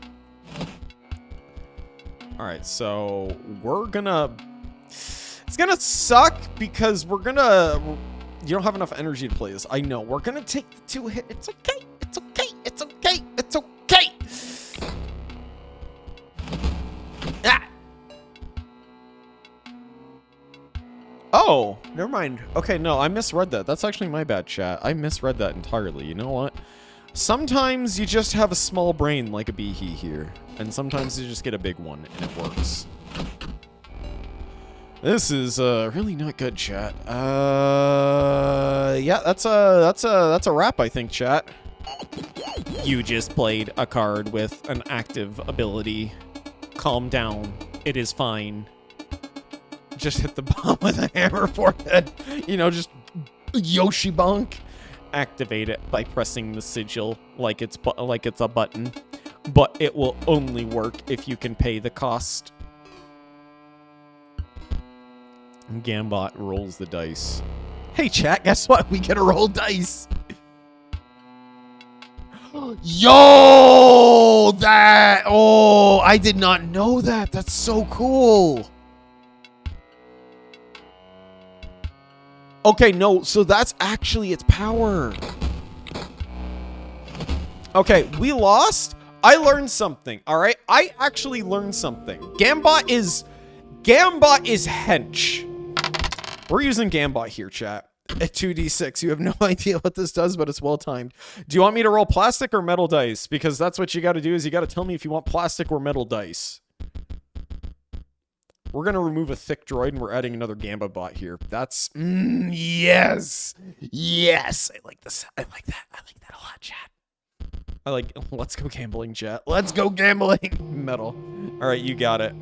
Alright, so we're gonna... It's gonna suck because we're gonna... You don't have enough energy to play this. I know. We're gonna take the 2 hit. It's okay. It's okay. It's okay. It's okay. Ah! Oh, never mind. Okay, no, I misread that. That's actually my bad, chat. I misread that entirely. You know what? Sometimes you just have a small brain like a beehee here. And sometimes you just get a big one, and it works. This is really not good, chat. Yeah, that's a wrap, I think, chat. You just played a card with an active ability. Calm down. It is fine. Just hit the bomb with a hammer forehead. You know, just Yoshi bonk. Activate it by pressing the sigil like it's a button. But it will only work if you can pay the cost. Gambot rolls the dice. Hey, chat, guess what? We get to roll dice. Yo, that... Oh, I did not know that. That's so cool. Okay, no, so that's actually its power. Okay, we lost. I learned something, all right? I actually learned something. Gambot is hench. We're using Gambot here, chat. At 2d6, you have no idea what this does, but it's well timed. Do you want me to roll plastic or metal dice? Because that's what you got to do is you got to tell me if you want plastic or metal dice. We're going to remove a thick droid, and we're adding another Gamba bot here. That's... Yes. Yes. I like this. I like that. I like that a lot, chat. I like... Let's go gambling, chat. Let's go gambling. Metal. All right, you got it.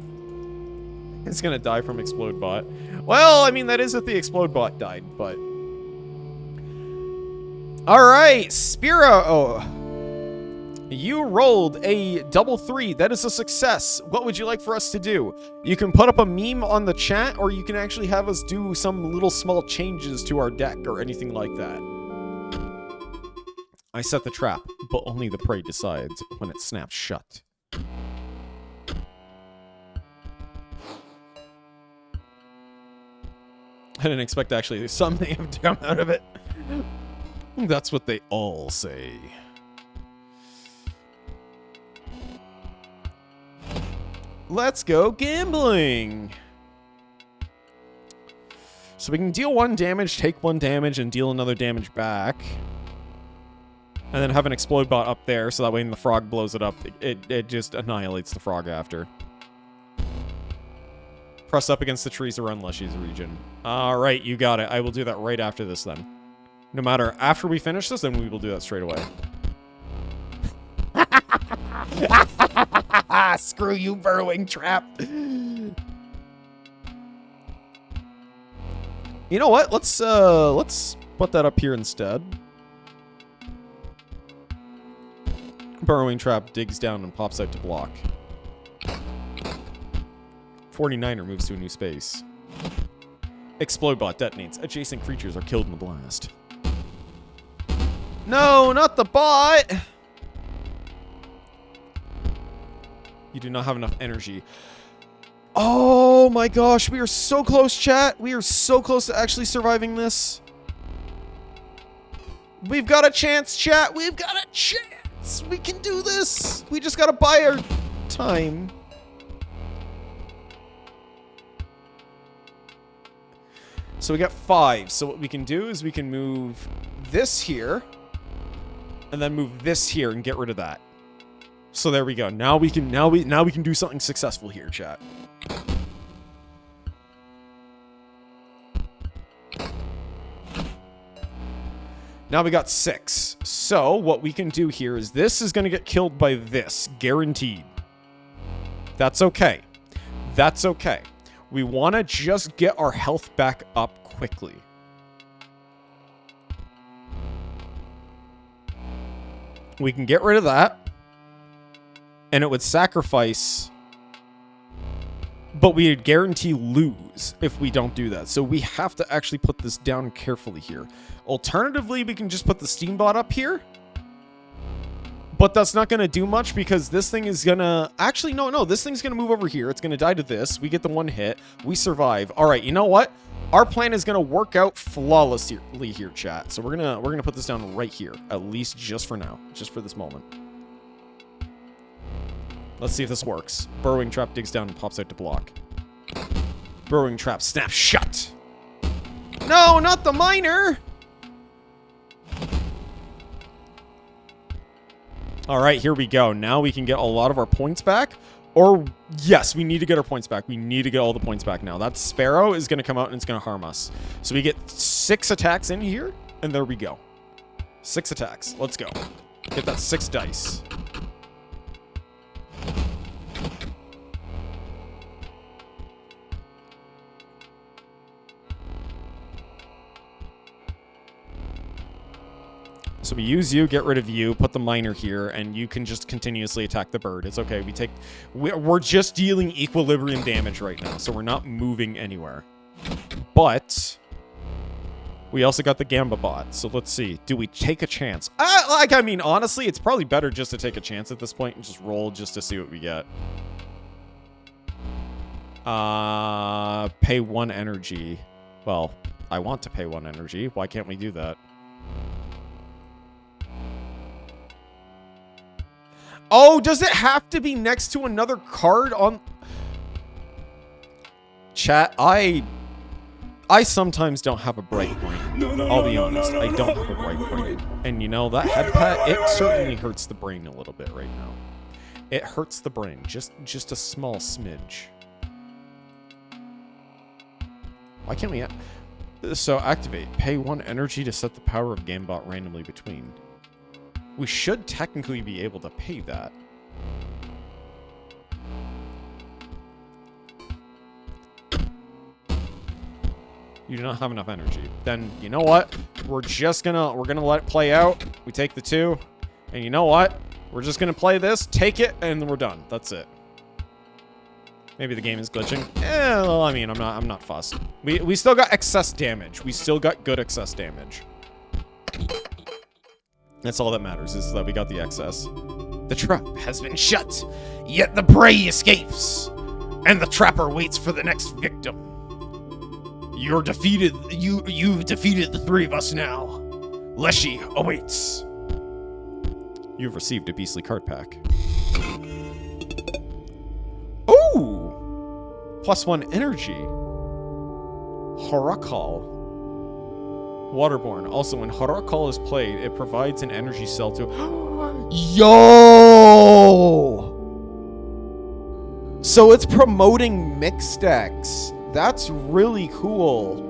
It's going to die from Explode Bot. Well, I mean, that is if the Explode Bot died, but... All right, Spiro. Oh. You rolled a double 3. That is a success. What would you like for us to do? You can put up a meme on the chat, or you can actually have us do some little small changes to our deck or anything like that. I set the trap, but only the prey decides when it snaps shut. I didn't expect actually something to come out of it. That's what they all say. Let's go gambling. So we can deal 1 damage, take 1 damage, and deal another damage back. And then have an Explode Bot up there, so that way when the frog blows it up, it just annihilates the frog after. Press up against the trees around Leshy's region. Alright, you got it. I will do that right after this then. No matter, after we finish this, then we will do that straight away. Screw you, burrowing trap. You know what? Let's put that up here instead. Burrowing trap digs down and pops out to block. 49er moves to a new space. Explode Bot detonates. Adjacent creatures are killed in the blast. No, not the bot! You do not have enough energy. Oh my gosh, we are so close, chat. We are so close to actually surviving this. We've got a chance, chat. We've got a chance. We can do this. We just gotta buy our time. So we got 5. So what we can do is we can move this here, and then move this here and get rid of that. So there we go. Now we can do something successful here, chat. Now we got 6. So what we can do here is this is going to get killed by this, guaranteed. That's okay. That's okay. We want to just get our health back up quickly. We can get rid of that. And it would sacrifice... But we would guarantee lose if we don't do that. So we have to actually put this down carefully here. Alternatively, we can just put the Steambot up here. But that's not going to do much because this thing is going to... Actually, no. This thing's going to move over here. It's going to die to this. We get the 1 hit. We survive. All right, you know what? Our plan is going to work out flawlessly here, chat. So we're gonna put this down right here. At least just for now. Just for this moment. Let's see if this works. Burrowing Trap digs down and pops out to block. Burrowing Trap snaps shut. No, not the miner! All right, here we go. Now we can get a lot of our points back. Or, yes, we need to get our points back. We need to get all the points back now. That Sparrow is going to come out and it's going to harm us. So we get 6 attacks in here, and there we go. 6 attacks. Let's go. Get that 6 dice. So we use you, get rid of you, put the miner here, and you can just continuously attack the bird. It's okay. We're just dealing equilibrium damage right now, so we're not moving anywhere. But we also got the Gamba bot. So let's see. Do we take a chance? I mean, honestly, it's probably better just to take a chance at this point and just roll just to see what we get. Pay 1 energy. Well, I want to pay 1 energy. Why can't we do that? Oh, does it have to be next to another card on... Chat, I sometimes don't have a bright brain. I'll be honest, I don't have a bright brain. And you know, that head pet, it certainly hurts the brain a little bit right now. It hurts the brain, just a small smidge. Why can't we... So, activate. Pay 1 energy to set the power of Gambot randomly between. We should technically be able to pay that. You do not have enough energy. Then, you know what? We're gonna let it play out. We take the 2. And you know what? We're just gonna play this, take it, and then we're done. That's it. Maybe the game is glitching. Well, I mean, I'm not fussed. We still got excess damage. We still got good excess damage. That's all that matters, is that we got the excess. The trap has been shut, yet the prey escapes, and the trapper waits for the next victim. You've defeated the 3 of us now. Leshy awaits. You've received a beastly card pack. Ooh! +1 energy. Horakal. Waterborne. Also, when Horakal is played, it provides an energy cell to... Yo! So it's promoting mixed decks. That's really cool.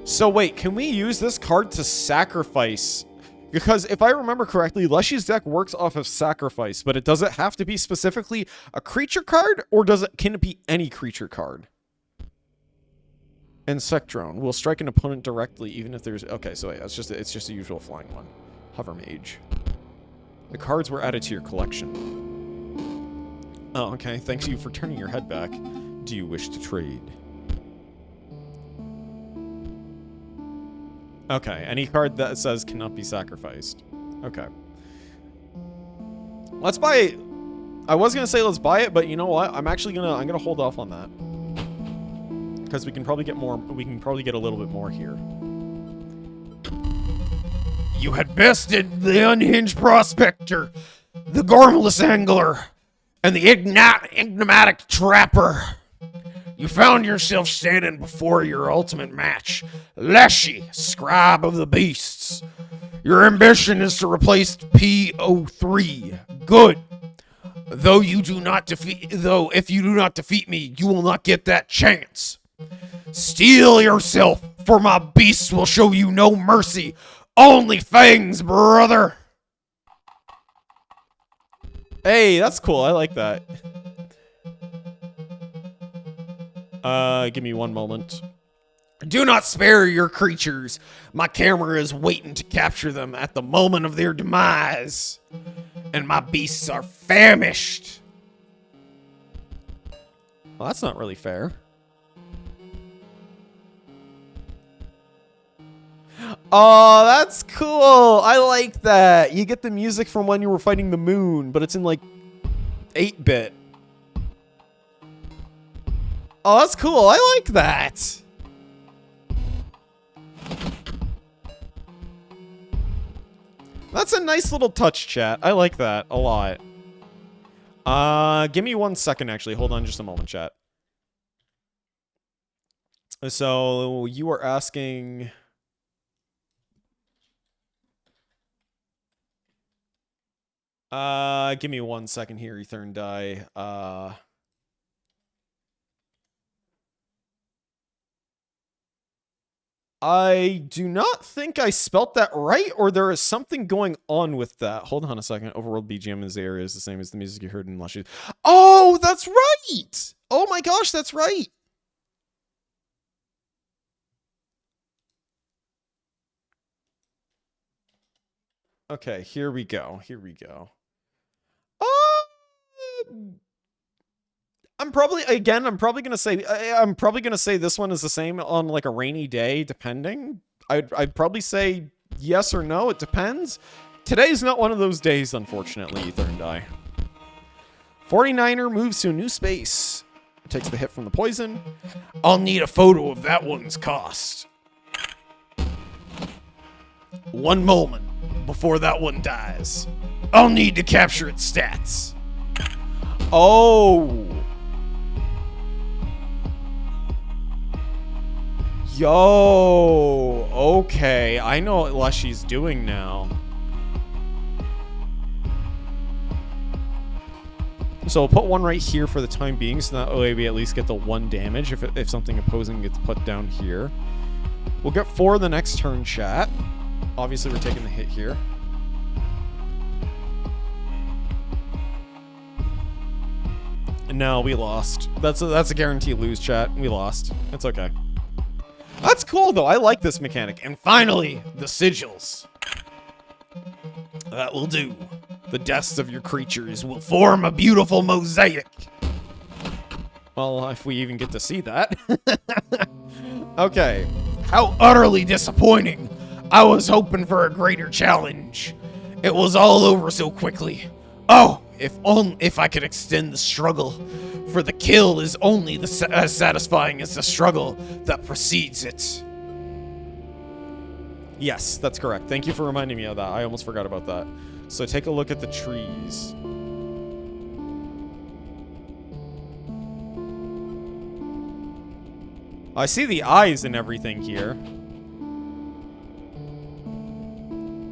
So wait, can we use this card to sacrifice? Because if I remember correctly, Leshy's deck works off of sacrifice, but does it have to be specifically a creature card, or can it be any creature card? Insect Drone will strike an opponent directly, even if there's... Okay, so wait, it's just a usual flying one. Hover Mage. The cards were added to your collection. Oh, okay. Thanks you for turning your head back. Do you wish to trade? Okay, any card that says cannot be sacrificed. Okay. Let's buy it. I was gonna say let's buy it, but you know what? I'm gonna hold off on that. Because we can probably get more, we can probably get a little bit more here. You had bested the unhinged prospector, the garmless angler, and the enigmatic trapper. You found yourself standing before your ultimate match, Leshy, Scribe of the Beasts. Your ambition is to replace P03. Good. Though if you do not defeat me, you will not get that chance. Steel yourself, for my beasts will show you no mercy. Only fangs, brother. Hey, that's cool. I like that. Give me one moment. Do not spare your creatures. My camera is waiting to capture them at the moment of their demise. And my beasts are famished. Well, that's not really fair. Oh, that's cool. I like that. You get the music from when you were fighting the moon, but it's in like 8-bit. Oh, that's cool. I like that. That's a nice little touch, chat. I like that a lot. Give me 1 second, actually. Hold on just a moment, chat. So, you were asking... give me 1 second here, Ethern Die. I do not think I spelt that right, or there is something going on with that. Hold on a second. Overworld BGM in this area is the same as the music you heard in Lushy. Oh, that's right! Oh my gosh, that's right! Okay, here we go. Here we go. I'm probably gonna say this one is the same on like a rainy day, depending. I'd probably say yes or no. It depends. Today's not one of those days, unfortunately. Ethern Die. 49er moves to a new space. Takes the hit from the poison. I'll need a photo of that one's cost. 1 moment before that one dies. I'll need to capture its stats. Oh. Yo, okay. I know what Lushy's doing now. So we'll put one right here for the time being, so that way we at least get the 1 damage if something opposing gets put down here. We'll get 4 the next turn, chat. Obviously, we're taking the hit here. And now we lost. That's a guarantee lose, chat. We lost. It's okay. That's cool, though. I like this mechanic. And finally, the sigils. That will do. The deaths of your creatures will form a beautiful mosaic. Well, if we even get to see that. Okay. How utterly disappointing. I was hoping for a greater challenge. It was all over so quickly. Oh, if I could extend the struggle, for the kill is only as satisfying as the struggle that precedes it. Yes, that's correct. Thank you for reminding me of that. I almost forgot about that. So take a look at the trees. I see the eyes and everything here.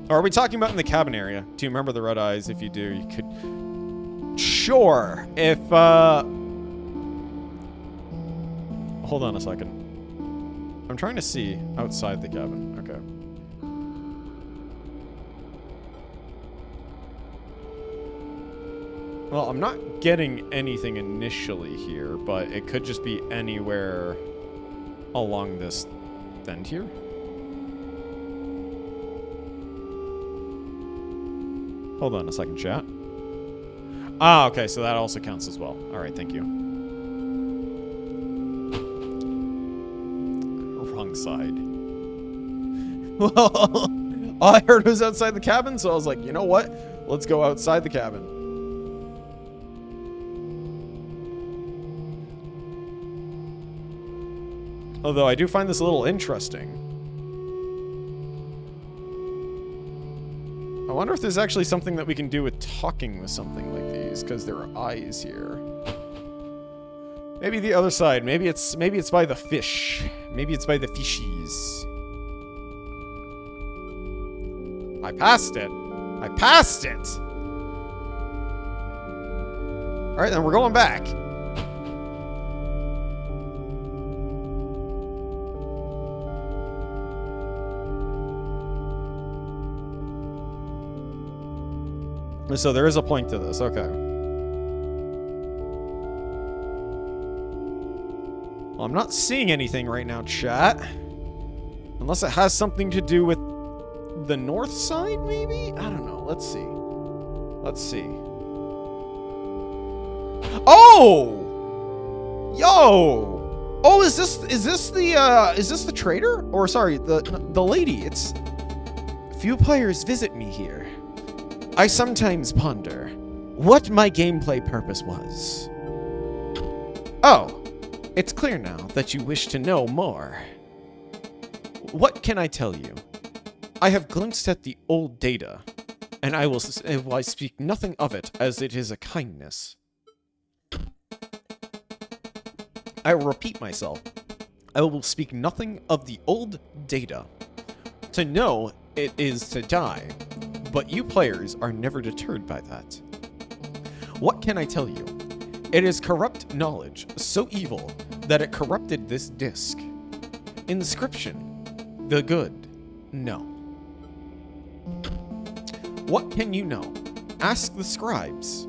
Or are we talking about in the cabin area? Do you remember the red eyes? If you do, you could... Sure. If, Hold on a second. I'm trying to see outside the cabin. Okay. Well, I'm not getting anything initially here, but it could just be anywhere along this end here. Hold on a second, chat. Ah, okay, so that also counts as well. All right, thank you. Wrong side. Well, all I heard was outside the cabin, so I was like, you know what? Let's go outside the cabin. Although I do find this a little interesting. I wonder if there's actually something that we can do with talking with something like these, because there are eyes here. Maybe the other side. Maybe it's by the fish. Maybe it's by the fishies. I passed it. I passed it. All right, then we're going back. So there is a point to this, okay. Well, I'm not seeing anything right now, chat. Unless it has something to do with the north side, maybe? I don't know. Let's see. Let's see. Oh! Yo! Oh, is this the trader? Or sorry, the lady. It's few players visit me here. I sometimes ponder what my gameplay purpose was. Oh, it's clear now that you wish to know more. What can I tell you? I have glimpsed at the old data, and I speak nothing of it, as it is a kindness. I will repeat myself. I will speak nothing of the old data. To know it is to die. But you players are never deterred by that. What can I tell you? It is corrupt knowledge, so evil that it corrupted this disc. Inscryption, the good, no. What can you know? Ask the scribes.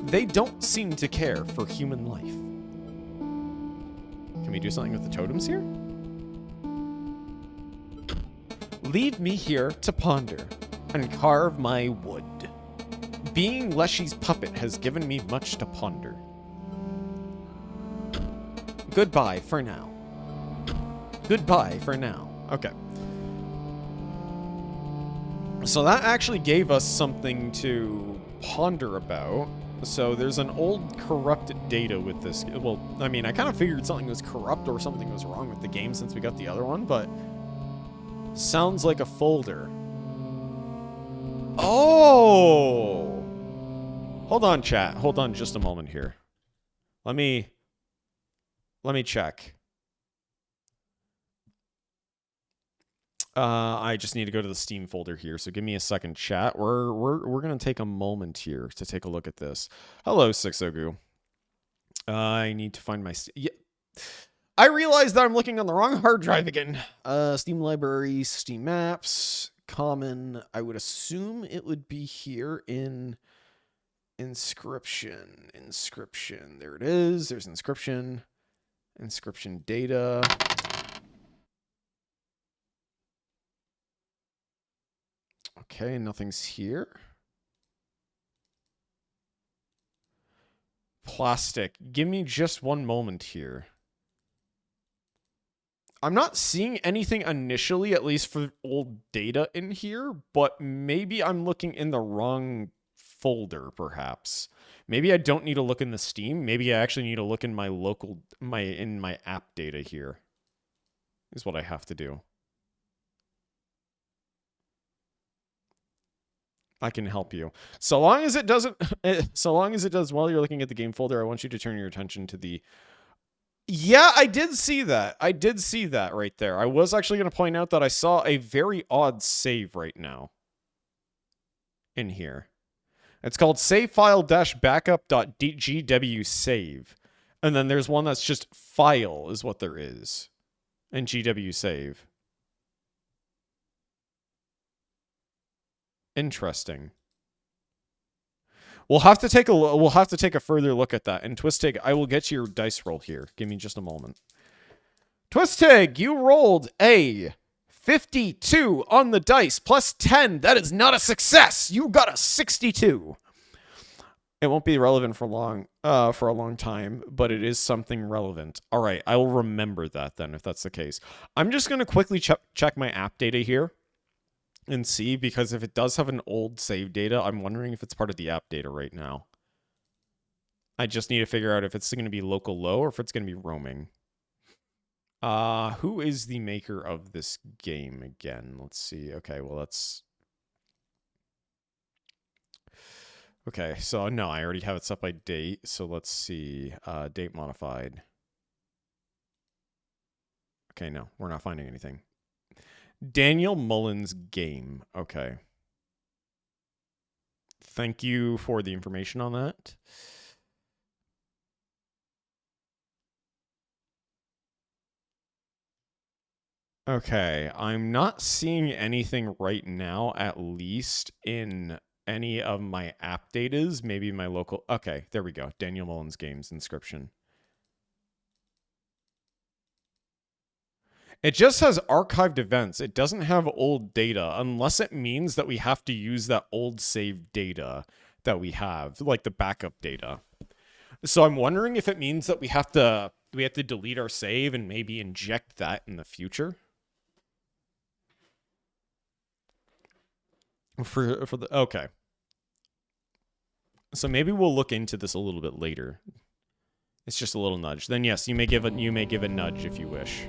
They don't seem to care for human life. Can we do something with the totems here? Leave me here to ponder and carve my wood. Being Leshy's puppet has given me much to ponder. Goodbye for now. Goodbye for now. Okay. So that actually gave us something to ponder about. So there's an old corrupted data with this. Well, I mean, I kind of figured something was corrupt or something was wrong with the game since we got the other one, but sounds like a folder. Oh! Hold on, chat. Hold on just a moment here. Let me check. I just need to go to the Steam folder here, so give me a second, chat. We're gonna take a moment here to take a look at this. Hello, Sixogu. I need to find my... Yeah. I realized that I'm looking on the wrong hard drive again. Steam library, Steam maps, common. I would assume it would be here in Inscryption. Inscryption. There it is. There's Inscryption. Inscryption data. Okay, nothing's here. Plastic. Give me just one moment here. I'm not seeing anything initially, at least for old data in here, but maybe I'm looking in the wrong folder, perhaps. Maybe I don't need to look in the Steam. Maybe I actually need to look in my local, in my app data here, is what I have to do. I can help you. So long as it doesn't, so long as it does while you're looking at the game folder, I want you to turn your attention to the... Yeah, I did see that. I did see that right there. I was actually going to point out that I saw a very odd save right now in here. It's called savefile-backup.gwsave. save. And then there's one that's just file is what there is in gwsave. Interesting. We'll have to take a further look at that. And Twistig, I will get to your dice roll here. Give me just a moment. Twistig, you rolled a 52 on the dice plus 10. That is not a success. You got a 62. It won't be relevant for a long time, but it is something relevant. All right, I will remember that then if that's the case. I'm just going to quickly check my app data here and see, because if it does have an old save data, I'm wondering if it's part of the app data right now. I just need to figure out if it's going to be local low or if it's going to be roaming. Who is the maker of this game again? Let's see. Okay, well, that's... Okay, so no, I already have it set by date, so let's see. Date modified. Okay, no, we're not finding anything. Daniel Mullins game. Okay. Thank you for the information on that. Okay, I'm not seeing anything right now, at least in any of my app datas. Maybe my local... Okay, there we go. Daniel Mullins games, Inscryption. It just has archived events. It doesn't have old data, unless it means that we have to use that old saved data that we have, like the backup data. So I'm wondering if it means that we have to delete our save and maybe inject that in the future. Okay. So maybe we'll look into this a little bit later. It's just a little nudge. Then yes, you may give a nudge if you wish.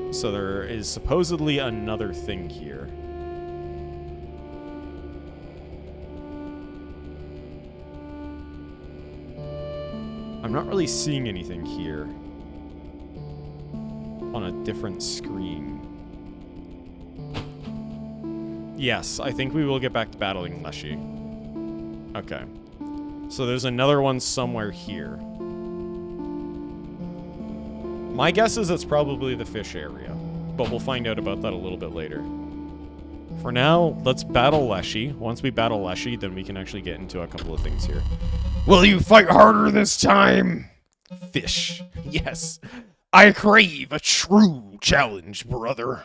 So there is supposedly another thing here. I'm not really seeing anything here on a different screen. Yes, I think we will get back to battling Leshy. Okay. So there's another one somewhere here. My guess is it's probably the fish area, but we'll find out about that a little bit later. For now, let's battle Leshy. Once we battle Leshy, then we can actually get into a couple of things here. Will you fight harder this time? Fish. Yes. I crave a true challenge, brother.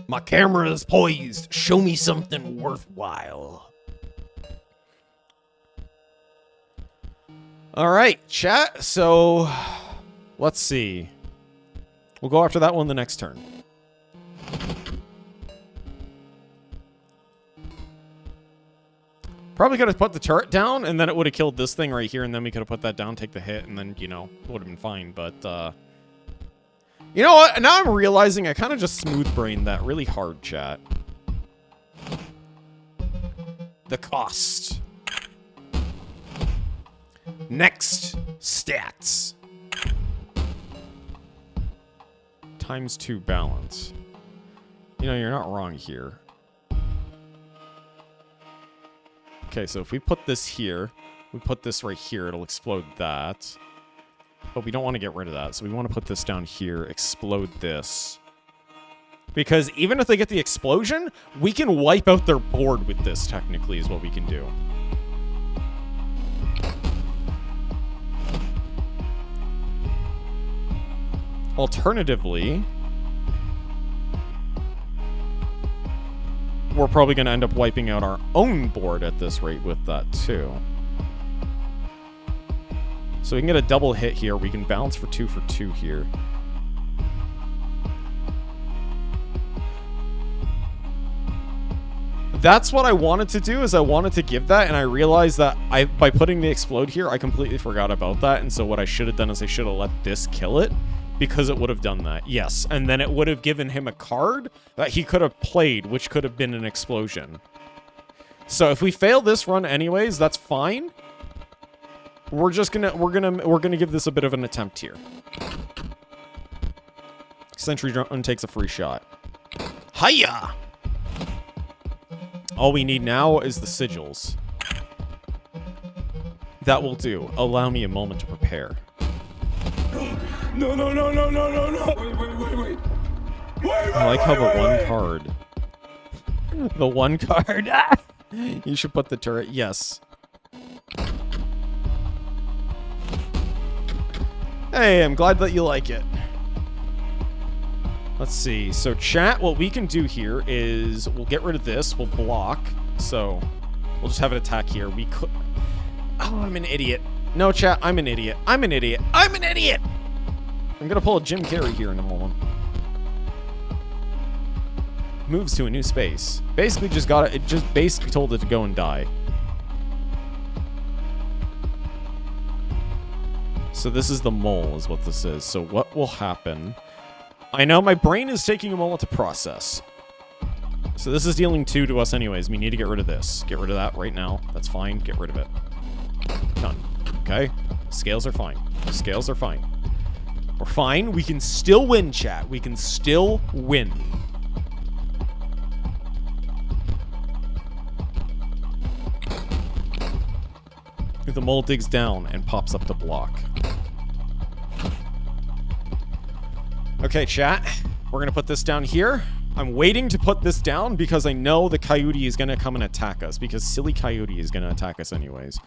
My camera is poised. Show me something worthwhile. All right, chat. So, let's see. We'll go after that one the next turn. Probably could have put the turret down, and then it would have killed this thing right here, and then we could have put that down, take the hit, and then, you know, would have been fine. But, you know what? Now I'm realizing I kind of just smooth-brained that really hard, chat. The cost. Next, stats. ×2 balance. You know, you're not wrong here. Okay, so if we put this here, we put this right here, it'll explode that. But we don't want to get rid of that, so we want to put this down here, explode this. Because even if they get the explosion, we can wipe out their board with this, technically, is what we can do. Alternatively, we're probably going to end up wiping out our own board at this rate with that, too. So we can get a double hit here. We can bounce for 2 for 2 here. That's what I wanted to do, is I wanted to give that, and I realized that by putting the explode here, I completely forgot about that, and so what I should have done is I should have let this kill it, because it would have done that, yes. And then it would have given him a card that he could have played, which could have been an explosion. So if we fail this run anyways, that's fine. We're gonna give this a bit of an attempt here. Sentry Drone takes a free shot. Hiya! All we need now is the sigils. That will do. Allow me a moment to prepare. No. Wait. I like how the one card. The one card. You should put the turret. Yes. Hey, I'm glad that you like it. Let's see. So, chat, what we can do here is we'll get rid of this. We'll block. So, we'll just have an attack here. We could... Oh, I'm an idiot. No, chat, I'm an idiot. I'm an idiot. I'm an idiot! I'm gonna pull a Jim Carrey here in a moment. Moves to a new space. Basically just got it. It just basically told it to go and die. So this is the mole, is what this is. So what will happen? I know my brain is taking a moment to process. So this is dealing 2 to us anyways. We need to get rid of this. Get rid of that right now. That's fine. Get rid of it. Done. Okay? Scales are fine. Scales are fine. We're fine. We can still win, chat. We can still win. The mole digs down and pops up to block. Okay, chat. We're going to put this down here. I'm waiting to put this down because I know the coyote is going to come and attack us, because silly coyote is going to attack us anyways.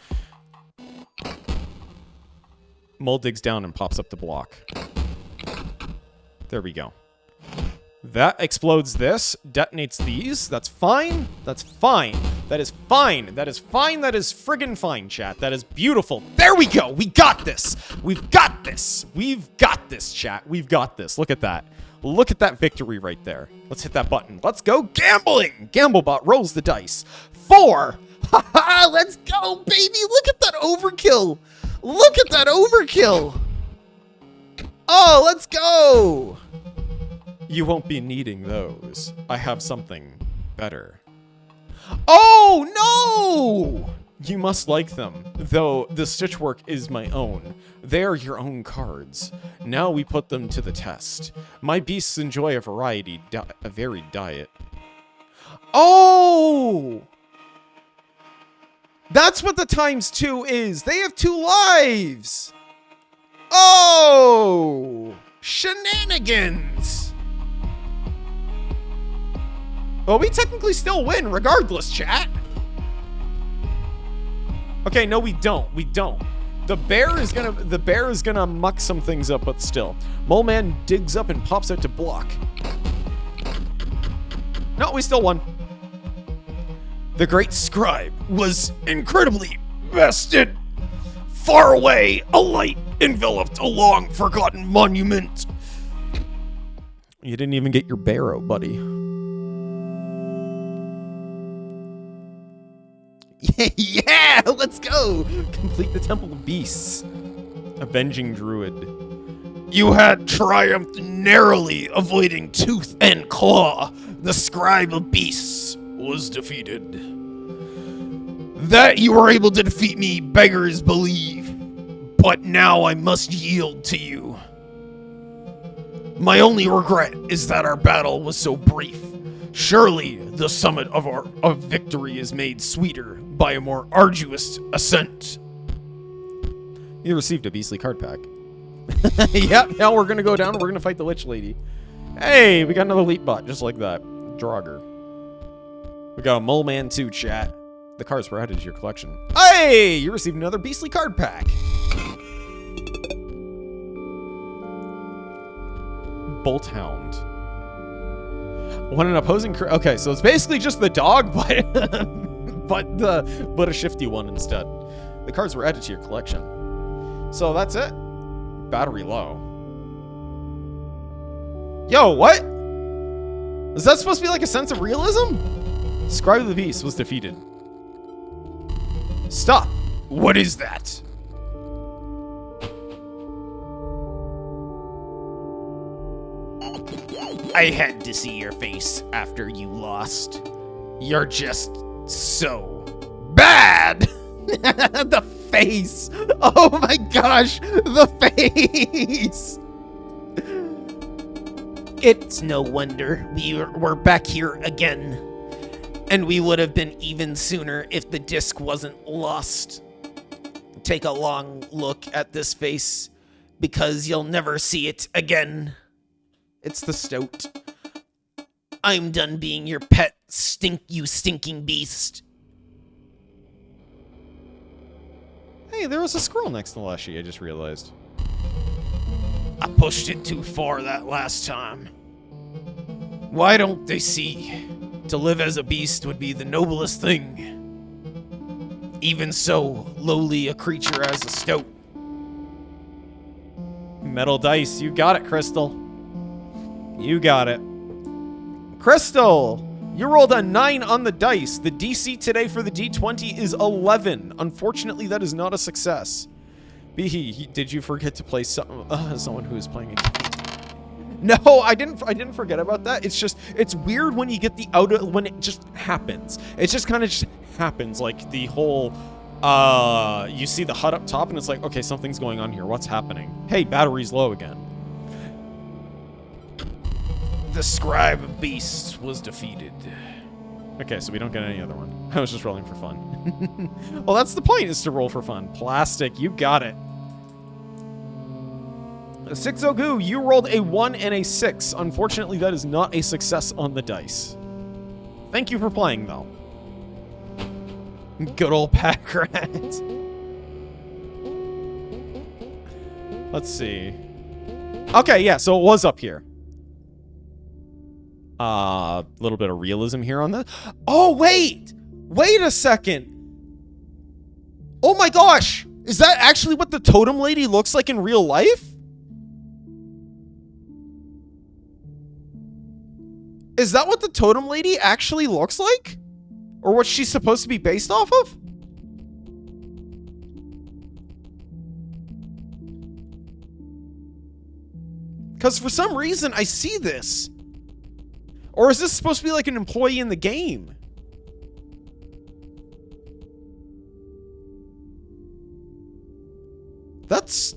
Mole digs down and pops up to block. There we go. That explodes this, detonates these. That's fine. That's fine. That is fine. That is fine. That is friggin' fine, chat. That is beautiful. There we go. We got this. We've got this. We've got this, chat. We've got this. Look at that. Look at that victory right there. Let's hit that button. Let's go gambling. Gamblebot rolls the dice. 4. Haha, let's go, baby. Look at that overkill. Look at that overkill. Oh, let's go. You won't be needing those. I have something better. Oh, no! You must like them, though the stitchwork is my own. They are your own cards. Now we put them to the test. My beasts enjoy a varied diet. Oh! That's what the ×2 is. They have 2 lives. Oh! Shenanigans! Well, we technically still win regardless, chat. Okay, no, we don't. We don't. The bear is gonna muck some things up, but still. Mole Man digs up and pops out to block. No, we still won. The great scribe was incredibly bested. Far away, a light enveloped a long forgotten monument. You didn't even get your barrow, buddy. Yeah, let's go! Complete the Temple of Beasts. Avenging Druid. You had triumphed narrowly, avoiding tooth and claw. The Scribe of Beasts was defeated. That you were able to defeat me, beggars believe. But now I must yield to you. My only regret is that our battle was so brief. Surely the summit of victory is made sweeter by a more arduous ascent. You received a beastly card pack. Yep, now we're gonna go down and we're gonna fight the witch lady. Hey, we got another elite bot, just like that. Draugr. We got a mole man too, chat. The cards were added to your collection. Hey, you received another beastly card pack. Bolt Hound. When an opposing okay, so it's basically just the dog, but a shifty one instead. The cards were added to your collection. So that's it. Battery low. Yo, what? Is that supposed to be like a sense of realism? Scribe of the Beast was defeated. Stop. What is that? I had to see your face after you lost. You're just so bad. The face. Oh my gosh. The face. It's no wonder we're back here again. And we would have been even sooner if the disc wasn't lost. Take a long look at this face, because you'll never see it again. It's the stoat. I'm done being your pet, you stinking beast. Hey, there was a squirrel next to Leshy, I just realized. I pushed it too far that last time. Why don't they see? To live as a beast would be the noblest thing. Even so, lowly a creature as a stoat. Metal dice, you got it, Crystal. You got it. Crystal, you rolled a 9 on the dice. The DC today for the D20 is 11. Unfortunately, that is not a success. Did you forget to play someone who is playing a game? No, I didn't forget about that. It's just, it's weird when you get the when it just happens. It just kind of just happens, like the whole, you see the HUD up top and it's like, okay, something's going on here. What's happening? Hey, battery's low again. The Scribe of Beasts was defeated. Okay, so we don't get any other one. I was just rolling for fun. Well, that's the point, is to roll for fun. Plastic, you got it. 6 Ogu, you rolled a 1 and a 6. Unfortunately, that is not a success on the dice. Thank you for playing, though. Good old pack rat. Let's see. Okay, yeah, so it was up here. A little bit of realism here on that. Oh, wait! Wait a second! Oh my gosh! Is that actually what the totem lady looks like in real life? Is that what the totem lady actually looks like? Or what she's supposed to be based off of? Because for some reason, I see this. Or is this supposed to be like an employee in the game? That's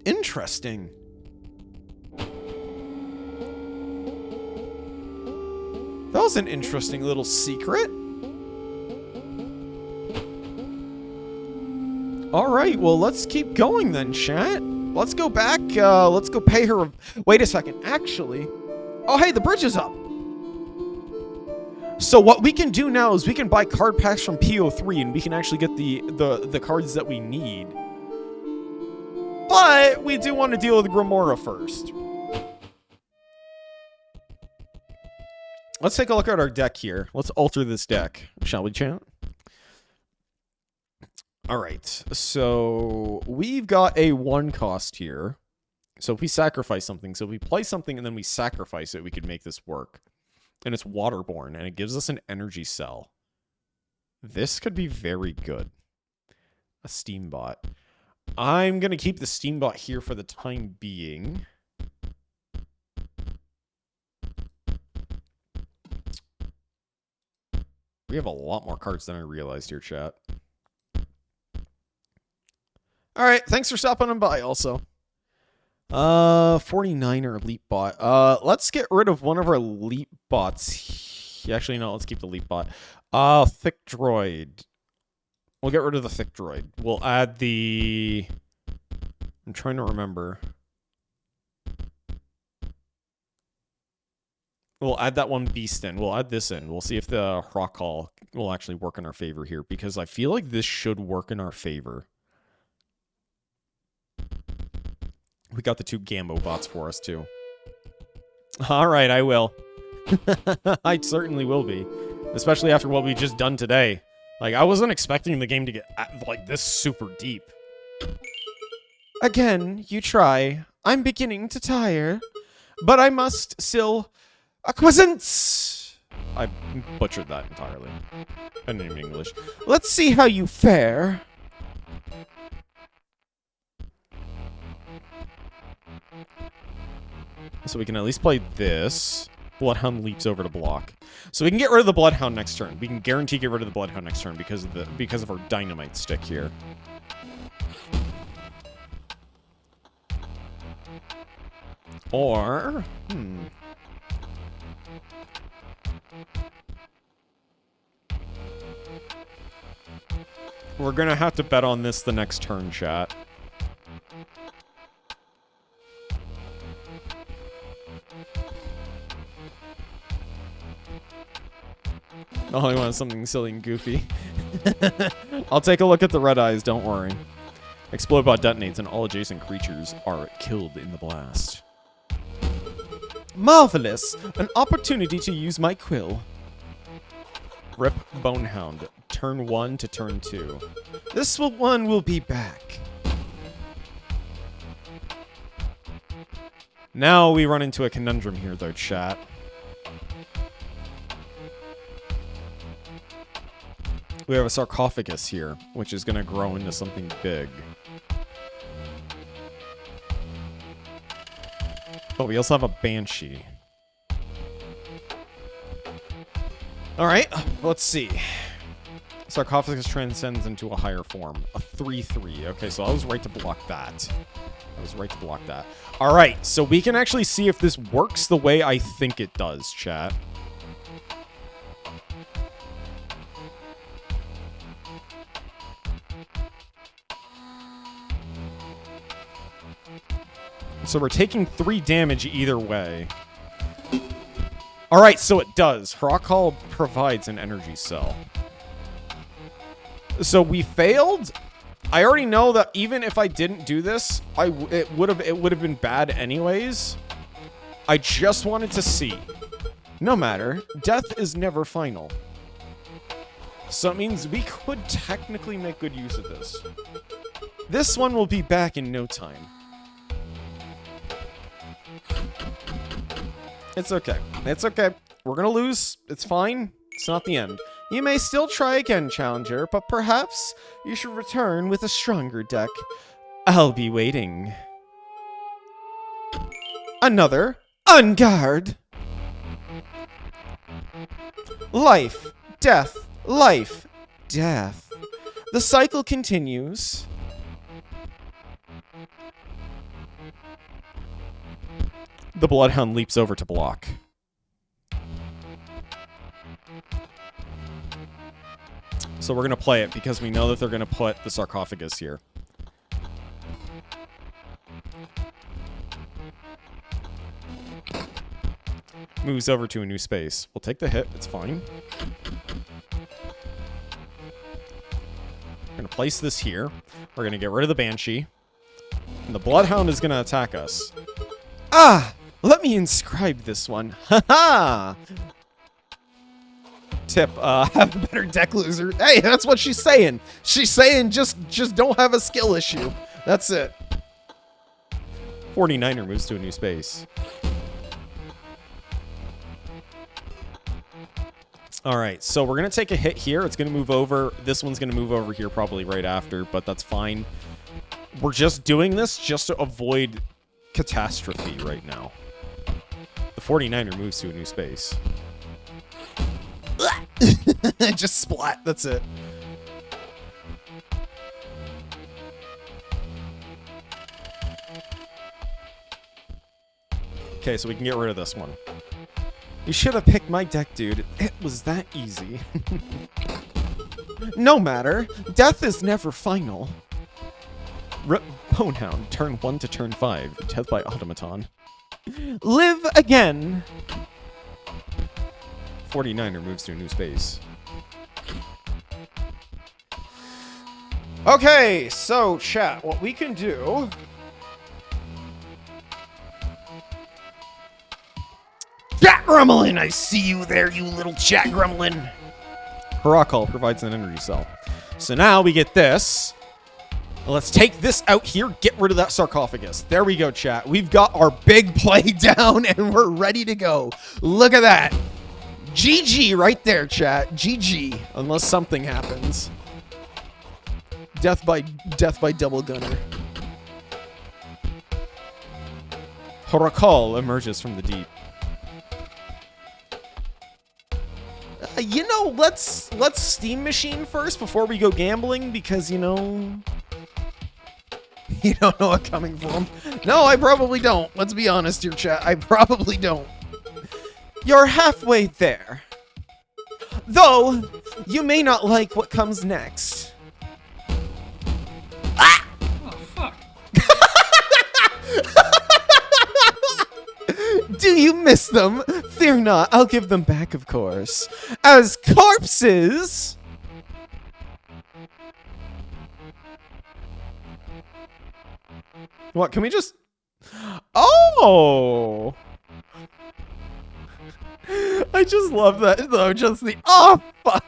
interesting. That was an interesting little secret. All right, well, let's keep going then, chat. Let's go back. Let's go pay her. Wait a second. Actually. Oh, hey, the bridge is up. So what we can do now is we can buy card packs from PO3 and we can actually get the cards that we need. But we do want to deal with Grimora first. Let's take a look at our deck here. Let's alter this deck, shall we, chat? All right, so we've got a 1 cost here. So if we sacrifice something, so if we play something and then we sacrifice it, we could make this work. And it's waterborne, and it gives us an energy cell. This could be very good. A Steambot. I'm going to keep the Steambot here for the time being. We have a lot more cards than I realized here, chat. All right, thanks for stopping on by also. 49er elite bot. Let's get rid of one of our elite bots. Actually, no, let's keep the elite bot. Thick droid. We'll get rid of the thick droid. We'll add the... I'm trying to remember. We'll add that one beast in. We'll add this in. We'll see if the rock hall will actually work in our favor here, because I feel like this should work in our favor. We got the 2 Gambo bots for us, too. All right, I will. I certainly will be. Especially after what we just done today. Like, I wasn't expecting the game to get, like, this super deep. Again, you try. I'm beginning to tire. But I must still... acquiescence! I butchered that entirely. I didn't even English. Let's see how you fare. So we can at least play this. Bloodhound leaps over to block. So we can get rid of the Bloodhound next turn. We can guarantee get rid of the Bloodhound next turn because of our dynamite stick here. Or we're gonna have to bet on this the next turn, chat. Oh, I want something silly and goofy. I'll take a look at the red eyes, don't worry. Explode bot detonates and all adjacent creatures are killed in the blast. Marvelous! An opportunity to use my quill. Rip Bonehound. Turn 1 to turn 2. This one will be back. Now we run into a conundrum here, though, chat. We have a sarcophagus here, which is going to grow into something big. But we also have a Banshee. Alright, let's see. Sarcophagus transcends into a higher form. A 3/3. Okay, so I was right to block that. Alright, so we can actually see if this works the way I think it does, chat. So we're taking 3 damage either way. Alright, so it does. Hrothal provides an energy cell. So we failed. I already know that even if I didn't do this, it would have been bad anyways. I just wanted to see. No matter, death is never final. So it means we could technically make good use of this. This one will be back in no time. It's okay. It's okay. We're gonna lose. It's fine. It's not the end. You may still try again, Challenger, but perhaps you should return with a stronger deck. I'll be waiting. Another On Guard. Life, death, life, death. The cycle continues. The Bloodhound leaps over to block. So we're going to play it because we know that they're going to put the sarcophagus here. Moves over to a new space. We'll take the hit. It's fine. We're going to place this here. We're going to get rid of the Banshee. And the Bloodhound is going to attack us. Ah! Let me inscribe this one. Ha-ha! Tip, have a better deck, loser. Hey, that's what she's saying. She's saying just don't have a skill issue. That's it. 49er moves to a new space. Alright, so we're going to take a hit here. It's going to move over. This one's going to move over here probably right after, but that's fine. We're just doing this just to avoid catastrophe right now. The 49er moves to a new space. Just splat. That's it. Okay, so we can get rid of this one. You should have picked my deck, dude. It was that easy. No matter. Death is never final. Rip Bonehound, turn 1 to turn 5. Death by Automaton. Live again. 49er moves to a new space. Okay, so chat, what we can do... Chat Gremlin, I see you there, you little chat gremlin. Harakal provides an energy cell. So now we get this. Let's take this out here, get rid of that sarcophagus. There we go, chat. We've got our big play down and we're ready to go. Look at that. GG right there, chat. GG. Unless something happens. Death by double gunner. Harakal emerges from the deep. You know, let's Steam Machine first before we go gambling because, you know, you don't know what's coming for him. No, I probably don't. Let's be honest here, chat. I probably don't. You're halfway there. Though, you may not like what comes next. Oh, fuck. Do you miss them? Fear not, I'll give them back, of course. As corpses! What, can we just... Oh! I just love that, though, just the... Oh, fuck!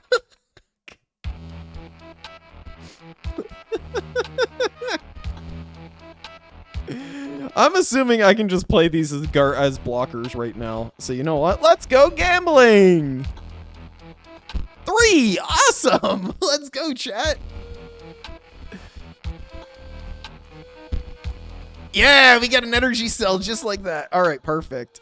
I'm assuming I can just play these as blockers right now. So you know what? Let's go gambling! 3! Awesome! Let's go, chat! Yeah, we got an energy cell just like that. Alright, perfect.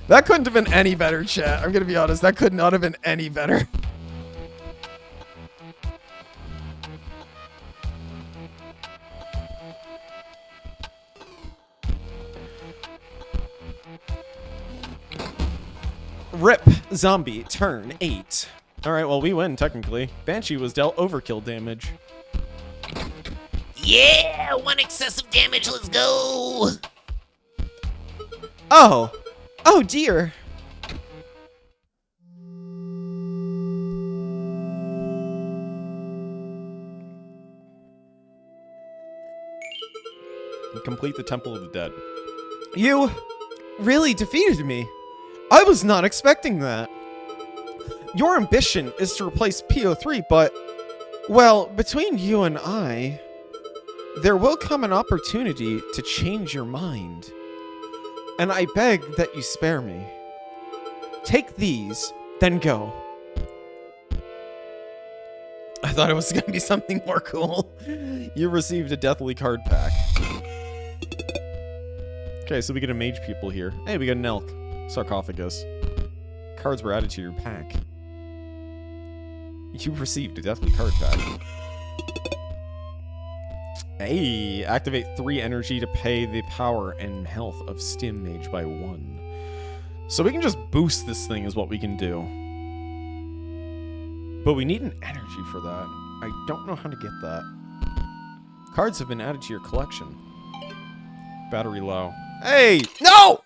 That couldn't have been any better, chat. I'm gonna be honest. That could not have been any better. Rip, zombie, turn 8. Alright, well, we win, technically. Banshee was dealt overkill damage. Yeah, 1 excessive damage, let's go. Oh! Oh, dear! Complete the Temple of the Dead. You really defeated me. I was not expecting that. Your ambition is to replace PO3, but, well, between you and I, there will come an opportunity to change your mind. And I beg that you spare me. Take these, then go. I thought it was going to be something more cool. You received a Deathly card pack. Okay, so we get a mage people here. Hey, we got an elk. Sarcophagus. Cards were added to your pack. You received a Deathly card pack. Hey, activate 3 energy to pay the power and health of Stim Mage by 1. So we can just boost this thing is what we can do. But we need an energy for that. I don't know how to get that. Cards have been added to your collection. Battery low. Hey! No!